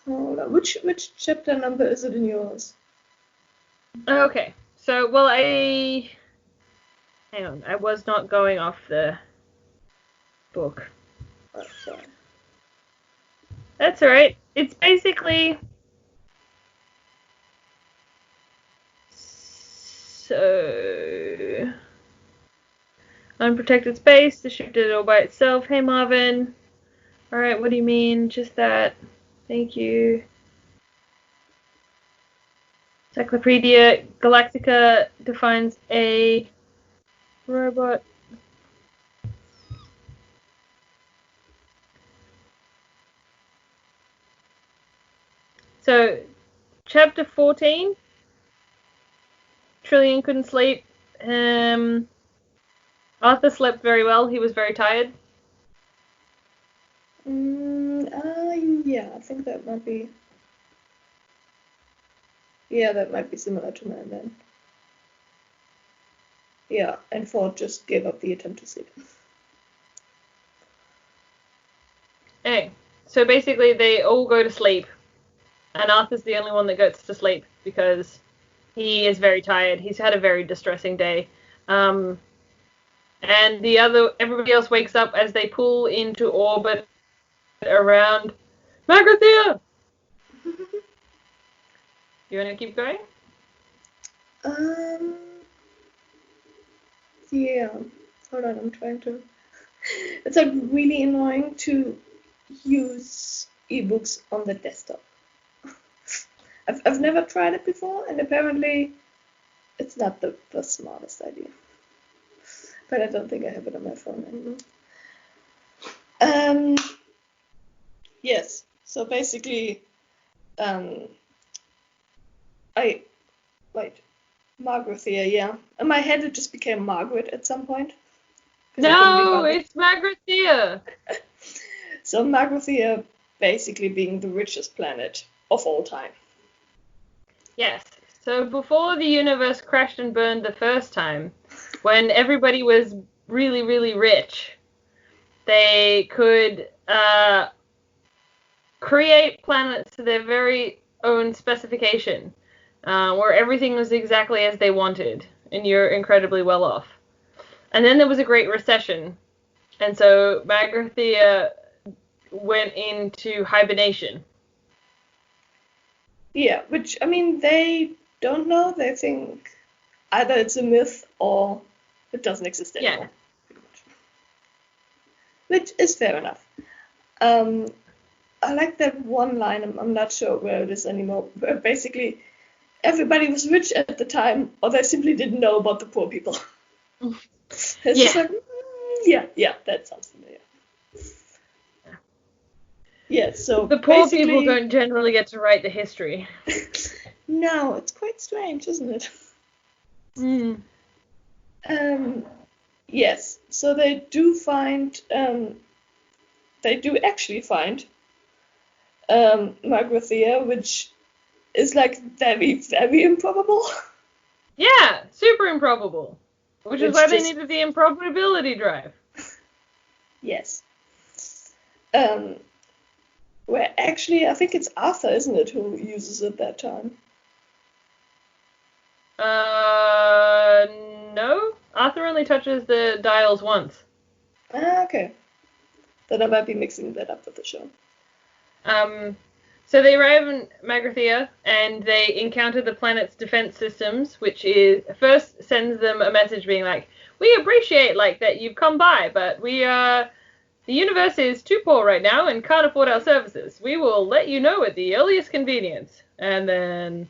Hold on. Which chapter number is it in yours? Okay. So, well, hang on. I was not going off the book. Oh, sorry. That's alright. It's basically... So... Unprotected space, the ship did it all by itself. Hey, Marvin. Alright, what do you mean? Just that. Thank you. Encyclopedia Galactica defines a robot. So, chapter 14. Trillian couldn't sleep. Arthur slept very well. He was very tired. Yeah, I think that might be. Yeah, that might be similar to mine then. Yeah, and Ford just gave up the attempt to sleep. Anyway, so basically they all go to sleep, and Arthur's the only one that goes to sleep because he is very tired. He's had a very distressing day. And everybody else wakes up as they pull into orbit around Magrathea! You want to keep going? Yeah. Hold on, I'm trying to. It's like really annoying to use ebooks on the desktop. I've never tried it before, and apparently it's not the smartest idea. But I don't think I have it on my phone anymore. Yes. So basically, Magrathea, yeah. In my head, it just became Margaret at some point. No, it's Magrathea. So Magrathea basically being the richest planet of all time. Yes. So before the universe crashed and burned the first time, when everybody was really, really rich, they could create planets to their very own specification, where everything was exactly as they wanted, and you're incredibly well off. And then there was a Great Recession, and so Magrathea went into hibernation. Yeah, which, I mean, they don't know. They think either it's a myth or it doesn't exist anymore. Yeah. Pretty much. Which is fair enough. I like that one line, I'm not sure where it is anymore, where basically everybody was rich at the time, or they simply didn't know about the poor people. It's just like, Yeah, that sounds familiar. Yeah, so the poor people don't generally get to write the history. No, it's quite strange, isn't it? Yes, so they do actually find Margrathea, which is like very, very improbable. Yeah, super improbable. Which is why they needed the improbability drive. Yes. Where actually, I think it's Arthur, isn't it, who uses it that time? No. Arthur only touches the dials once. Okay. Then I might be mixing that up with the show. So they arrive in Margrathea and they encounter the planet's defense systems, which is first sends them a message being like, "We appreciate that you've come by, but the universe is too poor right now and can't afford our services. We will let you know at the earliest convenience." And then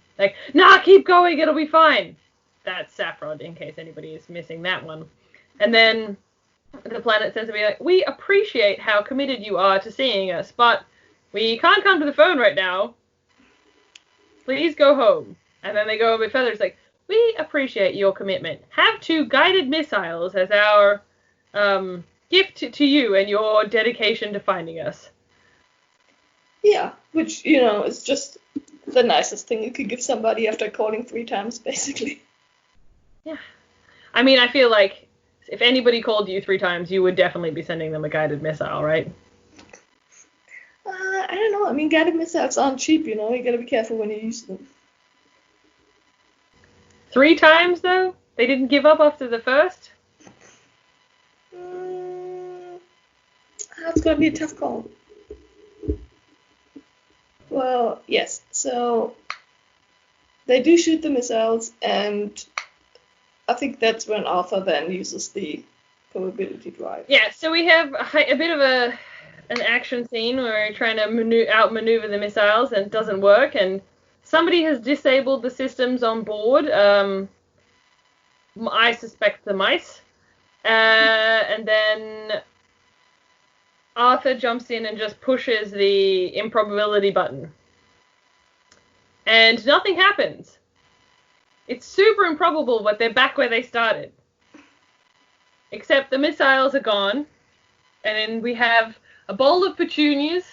"Nah, keep going, it'll be fine." That's Saffron, in case anybody is missing that one. And then the planet sends to be like, "We appreciate how committed you are to seeing us, but we can't come to the phone right now. Please go home." And then they go a bit further. It's like, "We appreciate your commitment. Have 2 guided missiles as our gift to you and your dedication to finding us." Yeah, which, is just the nicest thing you could give somebody after calling 3 times, basically. Yeah. I mean, I feel like if anybody called you 3 times, you would definitely be sending them a guided missile, right? I don't know. I mean, guided missiles aren't cheap, you gotta be careful when you use them. 3 times, though? They didn't give up after the first? That's gonna be a tough call. Well, yes. So they do shoot the missiles, and I think that's when Arthur then uses the probability drive. Yeah, so we have a bit of an action scene where we're trying to outmaneuver the missiles and it doesn't work, and somebody has disabled the systems on board. I suspect the mice. And then Arthur jumps in and just pushes the improbability button. And nothing happens. It's super improbable, but they're back where they started. Except the missiles are gone, and then we have a bowl of petunias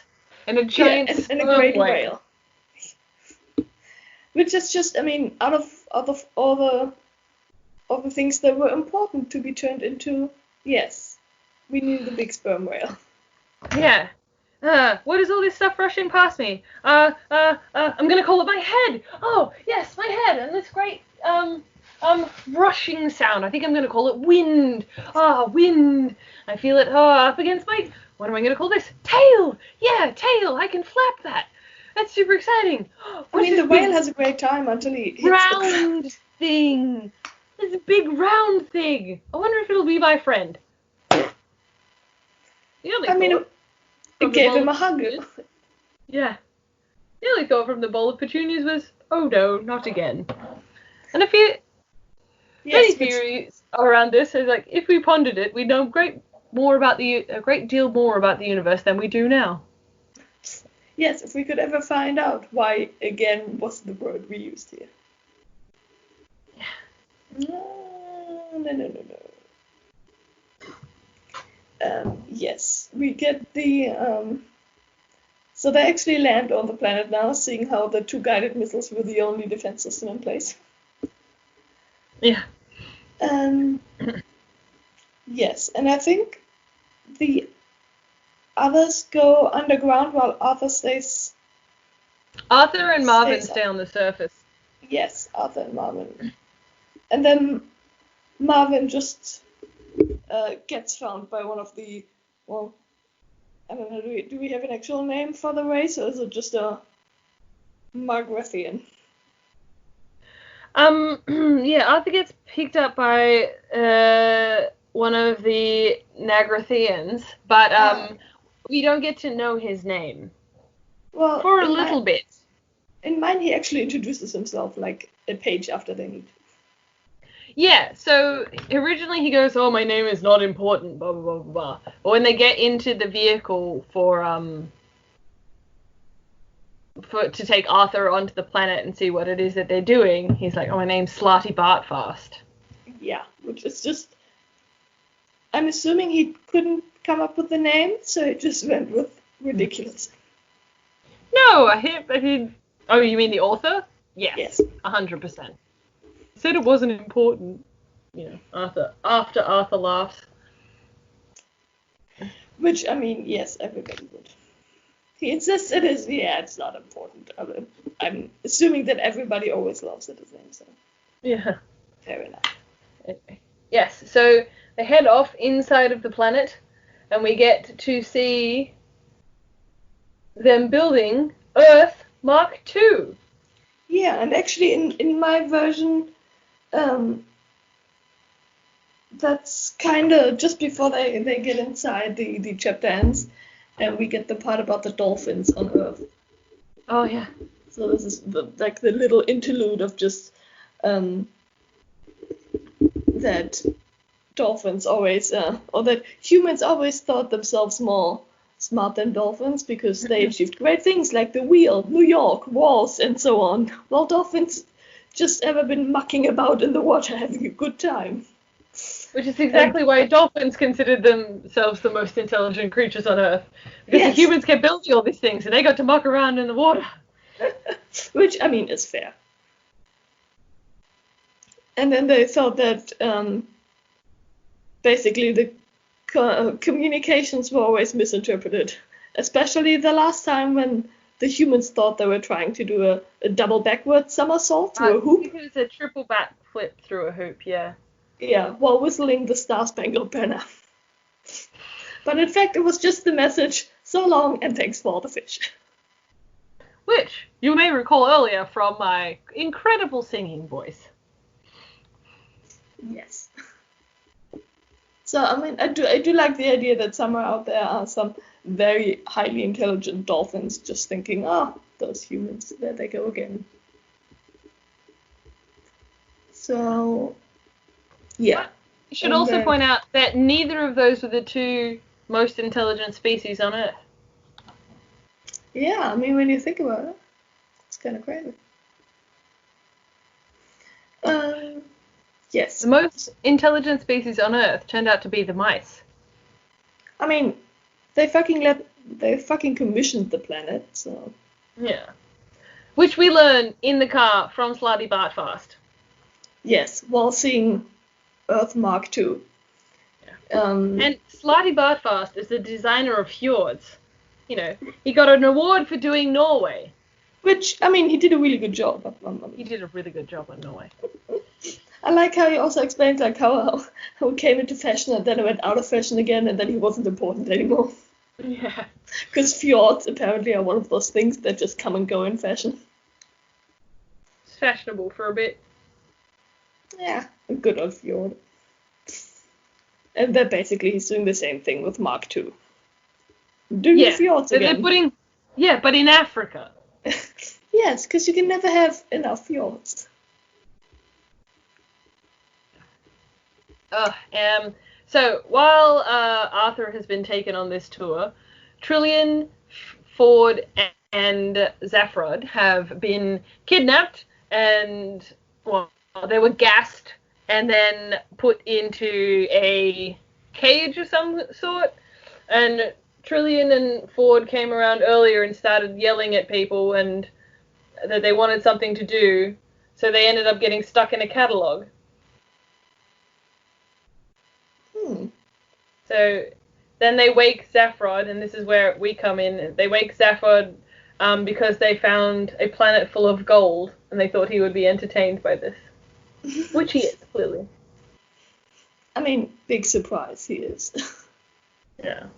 and a giant and a great whale. Which is just, I mean, out of all the things that were important to be turned into, yes, we knew the big sperm whale. Yeah. What is all this stuff rushing past me? I'm gonna call it my head. Oh, yes, my head, and this great rushing sound. I think I'm gonna call it wind. Wind. I feel it up against my. What am I gonna call this? Tail. Yeah, tail. I can flap that. That's super exciting. I mean, the whale has a great time until he hits round thing. This big round thing. I wonder if it'll be my friend. It gave him a hug. Yeah. The only thought from the bowl of petunias was, oh no, not again. And I feel many theories around this is like, if we pondered it, we'd know a great deal more about the universe than we do now. Yes, if we could ever find out why again was the word we used here. Yeah. No. Yes, we get the so they actually land on the planet now, seeing how the 2 guided missiles were the only defense system in place. Yeah. Yes, and I think the others go underground while Arthur stays. Arthur and Marvin stay on the surface. Yes, Arthur and Marvin. And then Marvin just gets found by one of the, well, I don't know, do we have an actual name for the race, or is it just a Margrathian? Yeah, Arthur gets picked up by one of the Nagrathians, but we don't get to know his name. Well, for a little bit. In mine, he actually introduces himself like a page after they meet. Yeah, so originally he goes, "Oh, my name is not important," blah blah blah blah blah. But when they get into the vehicle to take Arthur onto the planet and see what it is that they're doing, he's like, "Oh, my name's Slarty Bartfast." Yeah, which is just... I'm assuming he couldn't come up with the name, so he just went with ridiculous. No, I did. Oh, you mean the author? Yes. 100%. Said it wasn't important. After Arthur laughs. Which, I mean, yes, everybody would. He insists it is, it's not important. I'm assuming that everybody always loves it the same, so. Yeah. Fair enough. Anyway. Yes, so they head off inside of the planet, and we get to see them building Earth Mark II. Yeah, and actually in my version, that's kind of just before they get inside, the chapter ends, and we get the part about the dolphins on Earth. Oh, yeah. So this is the little interlude of just that dolphins always, or that humans always thought themselves more smart than dolphins because they achieved great things like the wheel, New York, walls, and so on. While dolphins just ever been mucking about in the water having a good time. Which is exactly why dolphins considered themselves the most intelligent creatures on Earth. Because the humans kept building all these things, and they got to muck around in the water. Which, I mean, is fair. And then they thought that basically the communications were always misinterpreted. Especially the last time when the humans thought they were trying to do a double backward somersault through a hoop. I think it was a triple backflip through a hoop, yeah. Yeah, while whistling the Star-Spangled Banner. But in fact, it was just the message, so long and thanks for all the fish. Which you may recall earlier from my incredible singing voice. Yes. So, I mean, I do like the idea that somewhere out there are some very highly intelligent dolphins just thinking, those humans, there they go again. So, yeah. You should also point out that neither of those were the two most intelligent species on Earth. Yeah, I mean, when you think about it, it's kind of crazy. Yes. The most intelligent species on Earth turned out to be the mice. I mean, they fucking commissioned the planet, so. Yeah. Which we learn in the car from Slarty Bartfast. Yes, while seeing Earth Mark II. Yeah. And Slarty Bartfast is the designer of fjords. He got an award for doing Norway. Which, I mean, he did a really good job. He did a really good job on Norway. I like how he also explains how it came into fashion and then it went out of fashion again and then he wasn't important anymore. Yeah. Because fjords apparently are one of those things that just come and go in fashion. It's fashionable for a bit. Yeah, a good old fjord. And then basically he's doing the same thing with Mark II. Doing the fjords again. But in Africa. Yes, because you can never have enough fjords. So while Arthur has been taken on this tour, Trillian, Ford, and Zaphod have been kidnapped and, they were gassed and then put into a cage of some sort. And Trillian and Ford came around earlier and started yelling at people and that they wanted something to do. So they ended up getting stuck in a catalogue. So then they wake Zaphod, and this is where we come in. They wake Zaphod because they found a planet full of gold, and they thought he would be entertained by this. Which he is, clearly. I mean, big surprise, he is. Yeah.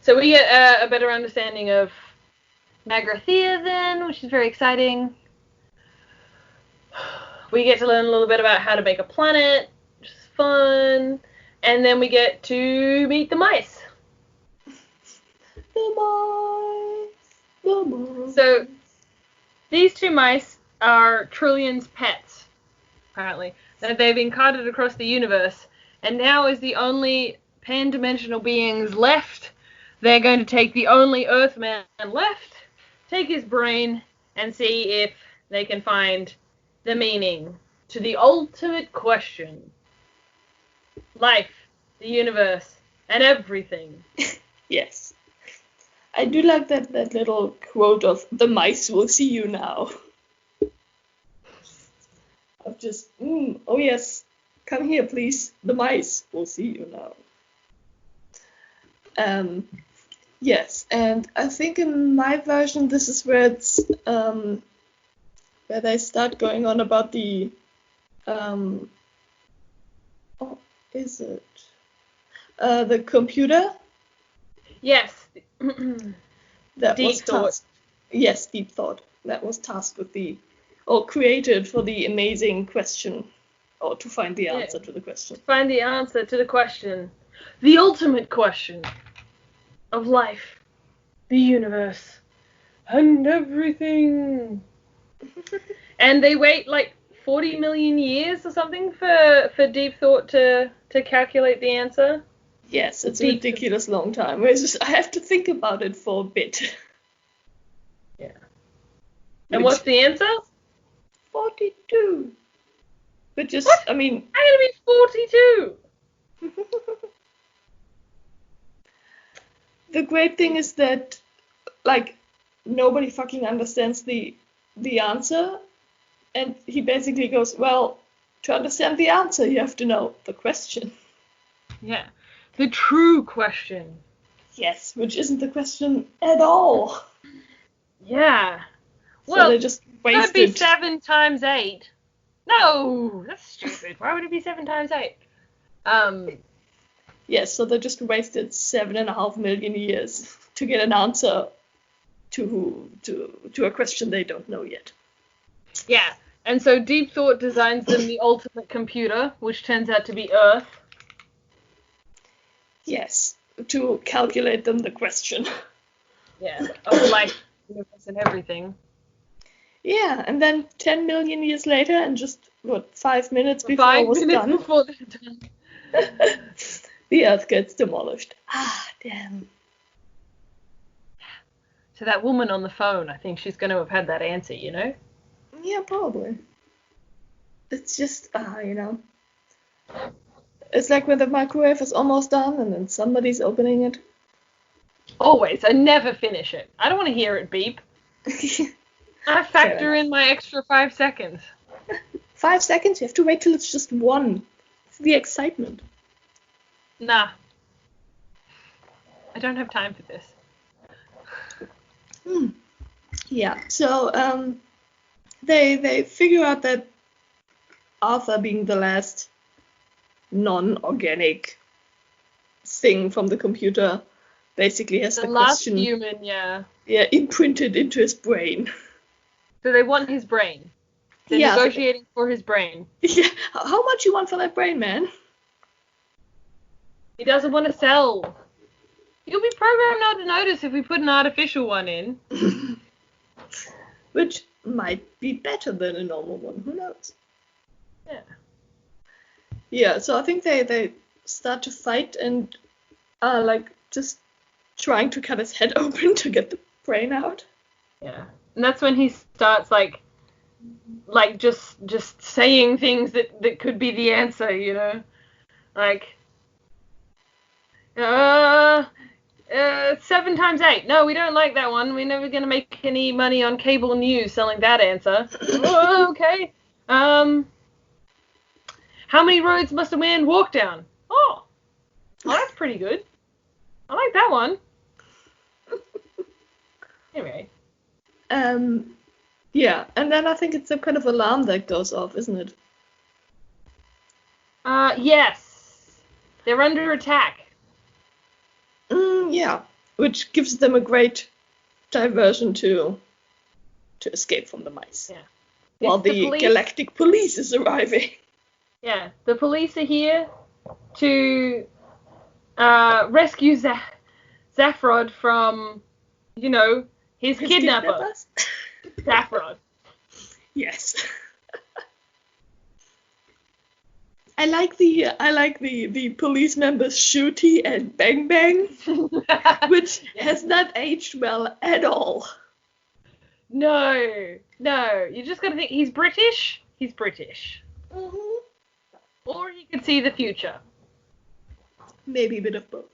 So we get a better understanding of Magrathea then, which is very exciting. We get to learn a little bit about how to make a planet, which is fun. And then we get to meet the mice. The mice. So these two mice are Trillian's pets, apparently. That they've been carted across the universe, and now as the only pan-dimensional beings left, they're going to take the only Earthman left, take his brain, and see if they can find the meaning to the ultimate question. Life, the universe, and everything. Yes. I do like that little quote of, "The mice will see you now." Of just, oh yes, come here please, the mice will see you now. Yes, and I think in my version this is where it's where they start going on about the is it the computer? Yes. That Deep was thought. tasked. Yes, deep thought. That was tasked with created for the amazing question, or to find the answer to the question. Find the answer to the question. The ultimate question of life, the universe, and everything. And they wait like 40 million years or something for Deep Thought to calculate the answer. Yes, it's a ridiculous long time. It's just, I have to think about it for a bit. Yeah. And what's the answer? 42. But just, what? I mean... How can it be 42? The great thing is that, like, nobody fucking understands the answer. And he basically goes, well, to understand the answer, you have to know the question. Yeah. The true question. Yes, which isn't the question at all. Yeah. So well, they just wasted... That'd be 7 times 8. No, that's stupid. Why would it be 7 times 8? Yes, so they just wasted 7.5 million years to get an answer to a question they don't know yet. Yeah, and so Deep Thought designs them the ultimate computer, which turns out to be Earth. Yes, to calculate them the question. Yeah, of life, universe, and everything. Yeah, and then 10 million years later, and just, 5 minutes before it was done? 5 minutes before they're done. The Earth gets demolished. Ah, damn. So that woman on the phone, I think she's going to have had that answer, you know? Yeah, probably. It's just, you know. It's like when the microwave is almost done and then somebody's opening it. Always. I never finish it. I don't want to hear it beep. I factor in my extra 5 seconds. 5 seconds? You have to wait till it's just one. It's the excitement. Nah. I don't have time for this. Yeah, so they figure out that Arthur, being the last non-organic thing from the computer, basically has the last question, human, yeah, imprinted into his brain. So they want his brain. They're negotiating for his brain. Yeah, how much you want for that brain, man? He doesn't want to sell. You'll be programmed not to notice if we put an artificial one in. Which might be better than a normal one. Who knows? Yeah. Yeah, so I think they start to fight and are like just trying to cut his head open to get the brain out. Yeah. And that's when he starts like just saying things that could be the answer, you know? Like 7 times 8. No, we don't like that one. We're never going to make any money on cable news selling that answer. Oh, okay. How many roads must a man walk down? Oh, that's pretty good. I like that one. Anyway. Yeah, and then I think it's some kind of alarm that goes off, isn't it? Yes. They're under attack. Yeah, which gives them a great diversion to escape from the mice. Yeah. While the galactic police is arriving. Yeah, the police are here to rescue Zafrod from, his kidnapper. Kidnappers? Zafrod. Yes. I like the police members Shooty and Bang Bang, which has not aged well at all. No, you just gotta think, he's British. He's British. Mm-hmm. Or he could see the future. Maybe a bit of both.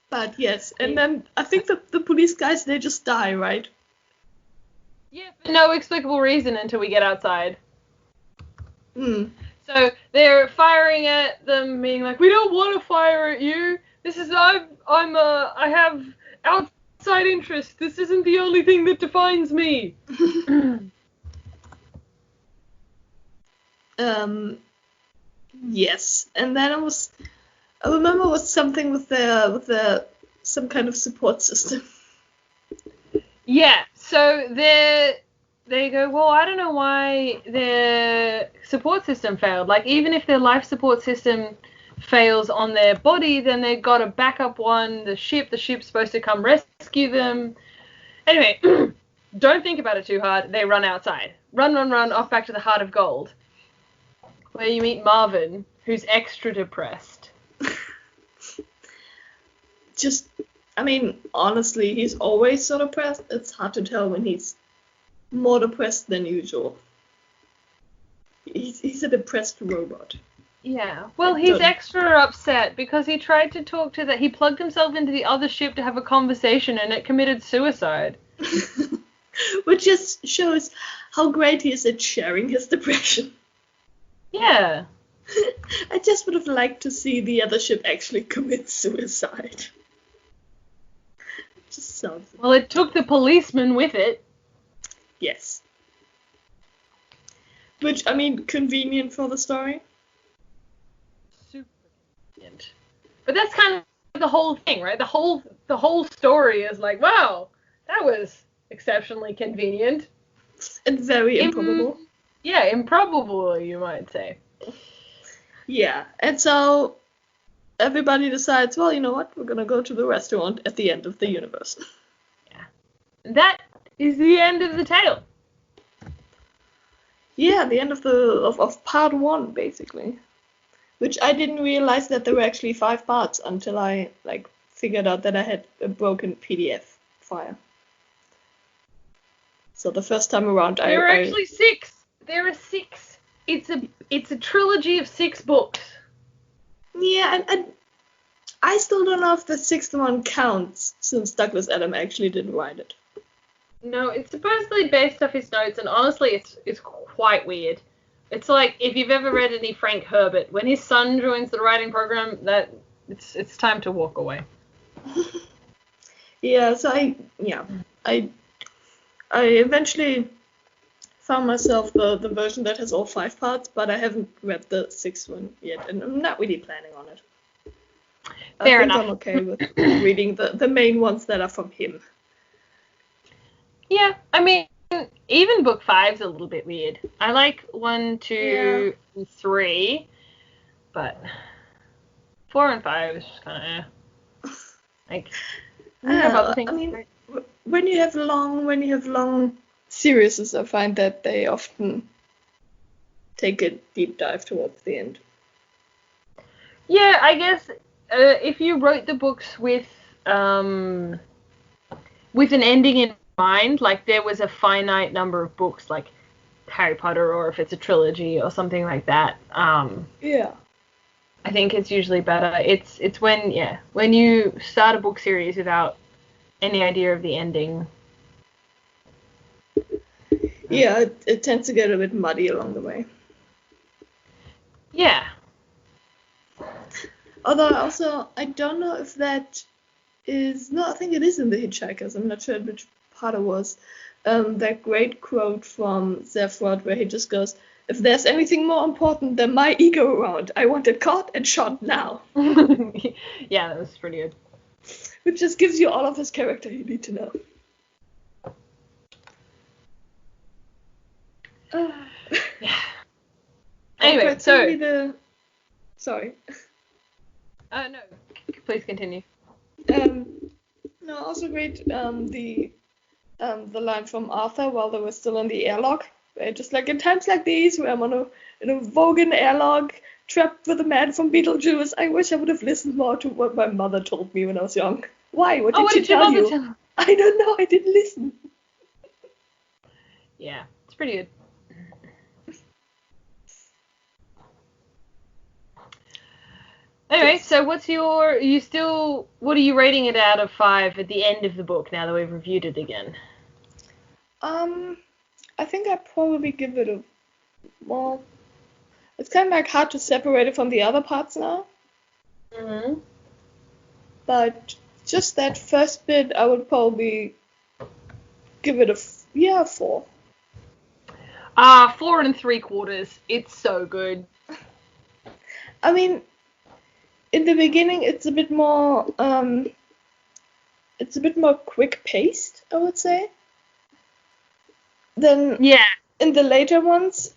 But yes, and then I think the police guys, they just die, right? Yeah, for no explicable reason until we get outside. Hmm. So they're firing at them, being like, "We don't want to fire at you. This is I have outside interests. This isn't the only thing that defines me." Yes, and then I remember it was something with the some kind of support system. Yeah, so they go, well, I don't know why their support system failed. Like, even if their life support system fails on their body, then they've got a backup one, the ship's supposed to come rescue them. Anyway, don't think about it too hard. They run outside. Run, off back to the Heart of Gold, where you meet Marvin, who's extra depressed. I mean, honestly, he's always so depressed. It's hard to tell when he's more depressed than usual. He's a depressed robot. Yeah. Well, he's extra upset because he tried to talk to he plugged himself into the other ship to have a conversation and it committed suicide. Which just shows how great he is at sharing his depression. Yeah. I just would have liked to see the other ship actually commit suicide. Just sounds... Well, it took the policeman with it. Yes. Which, I mean, convenient for the story. Super convenient. But that's kind of the whole thing, right? The whole story is like, wow, that was exceptionally convenient. And very improbable. Yeah, improbable, you might say. Yeah, and so everybody decides, well, you know what? We're gonna go to the restaurant at the end of the universe. Yeah. That is the end of the tale. Yeah, the end of part 1, basically. Which I didn't realize that there were actually 5 parts until I figured out that I had a broken PDF file. So the first time around, there are actually 6. There are 6. It's a trilogy of 6 books. Yeah, and I still don't know if the 6th one counts, since Douglas Adams actually didn't write it. No, it's supposedly based off his notes, and honestly, it's quite weird. It's like if you've ever read any Frank Herbert, when his son joins the writing program, that it's time to walk away. Yeah, so I eventually found myself the version that has all 5 parts, but I haven't read the 6th one yet, and I'm not really planning on it. Fair enough. I'm okay with reading the main ones that are from him. Yeah, I mean, even book 5's a little bit weird. I like 1, 2, and 3, but 4 and 5 is just kind of like. I mean, when you have long series, I find that they often take a deep dive towards the end. Yeah, I guess if you wrote the books with an ending in mind, like there was a finite number of books, like Harry Potter, or if it's a trilogy or something like that. Yeah. I think it's usually better. It's when you start a book series without any idea of the ending. Yeah, it tends to get a bit muddy along the way. Yeah. Although also, I don't know if that is... No, I think it is in The Hitchhikers. I'm not sure which part it was. That great quote from Zephyrot where he just goes, "If there's anything more important than my ego around, I want it caught and shot now." Yeah, that was pretty good. Which just gives you all of his character you need to know. Yeah. Anyway, so... Sorry. No, please continue. No, also great, the the line from Arthur while they were still in the airlock. Where just like in times like these, where I'm in a Vogan airlock, trapped with a man from Beetlejuice, I wish I would have listened more to what my mother told me when I was young. Why? What did she tell you? I don't know. I didn't listen. Yeah, it's pretty good. Anyway, so what are you rating it out of 5 at the end of the book now that we've reviewed it again? I think I'd probably give it well, it's kind of like hard to separate it from the other parts now. Mm-hmm. But just that first bit, I would probably give it a 4. 4 3/4. It's so good. I mean, in the beginning, it's a bit more quick paced, I would say. Then in the later ones,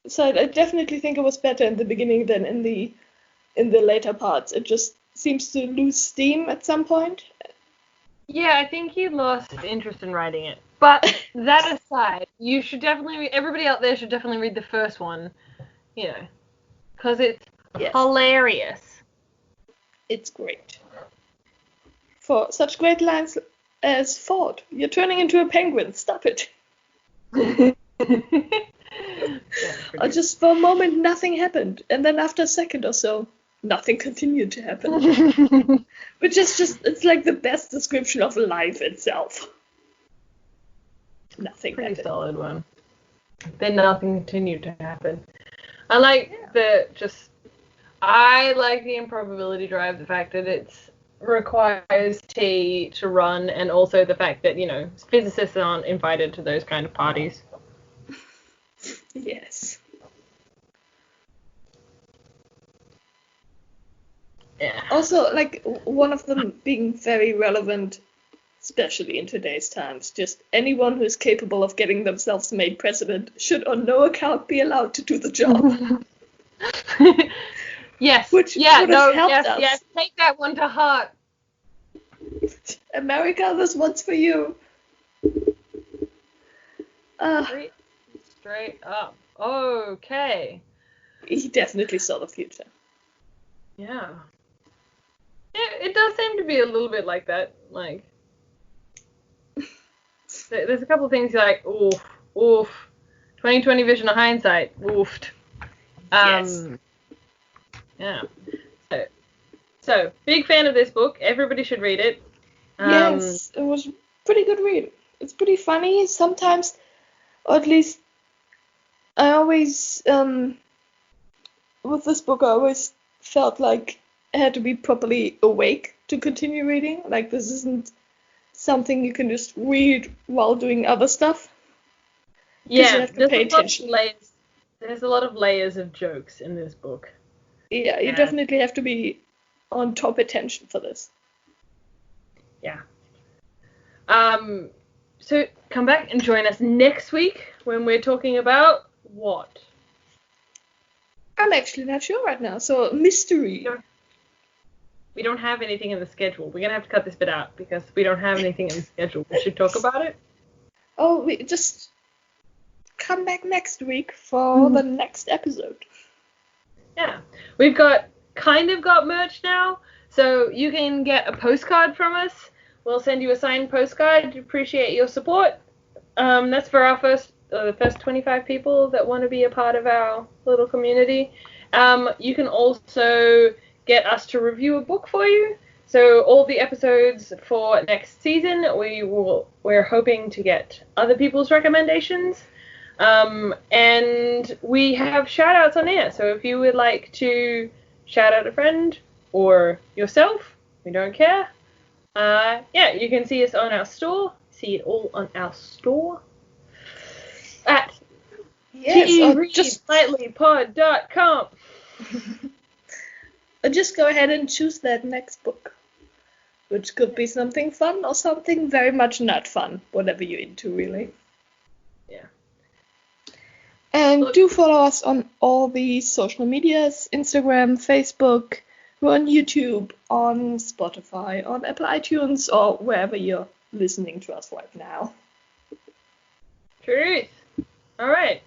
so I definitely think it was better in the beginning than in the later parts. It just seems to lose steam at some point. Yeah, I think he lost interest in writing it. But that aside, you should definitely everybody out there should definitely read the first one, because it's hilarious. It's great. For such great lines as Ford, you're turning into a penguin. Stop it. Or just for a moment, nothing happened, and then after a second or so, nothing continued to happen. Which is it's like the best description of life itself. Nothing pretty happened. Solid one. Then nothing continued to happen. I like I like the improbability drive, the fact that it requires T to run, and also the fact that, physicists aren't invited to those kind of parties. Yes. Yeah. Also, like, one of them being very relevant, especially in today's times, just anyone who is capable of getting themselves made president should on no account be allowed to do the job. Yes. Which would have helped us. Yes, take that one to heart. America, this one's for you. Straight up. Okay. He definitely saw the future. Yeah. It does seem to be a little bit like that. Like, there's a couple of things you're like, oof. 2020 vision of hindsight, oofed. Yes. Yeah. So, big fan of this book. Everybody should read it. Yes, it was a pretty good read. It's pretty funny sometimes, or at least I always, with this book, I always felt like I had to be properly awake to continue reading. Like, this isn't something you can just read while doing other stuff. Yeah, you have to pay attention. There's a lot of layers of jokes in this book. Yeah, you definitely have to be on top attention for this. Yeah. So come back and join us next week when we're talking about what? I'm actually not sure right now, so mystery. We don't have anything in the schedule. We're going to have to cut this bit out because we don't have anything in the schedule. We should talk about it. Oh, we just come back next week for the next episode. Yeah. We've got merch now, so you can get a postcard from us. We'll send you a signed postcard to appreciate your support. That's for our first 25 people that want to be a part of our little community. You can also get us to review a book for you. So all the episodes for next season, we're hoping to get other people's recommendations. And we have shout outs on air. So if you would like to shout out a friend or yourself, we don't care. You can see us on our store. See it all on our store at tereadslightlypod.com. Or just go ahead and choose that next book, which could be something fun or something very much not fun, whatever you're into, really. Yeah. And do follow us on all the social medias, Instagram, Facebook. We're on YouTube, on Spotify, on Apple iTunes, or wherever you're listening to us right now. Truth. All right.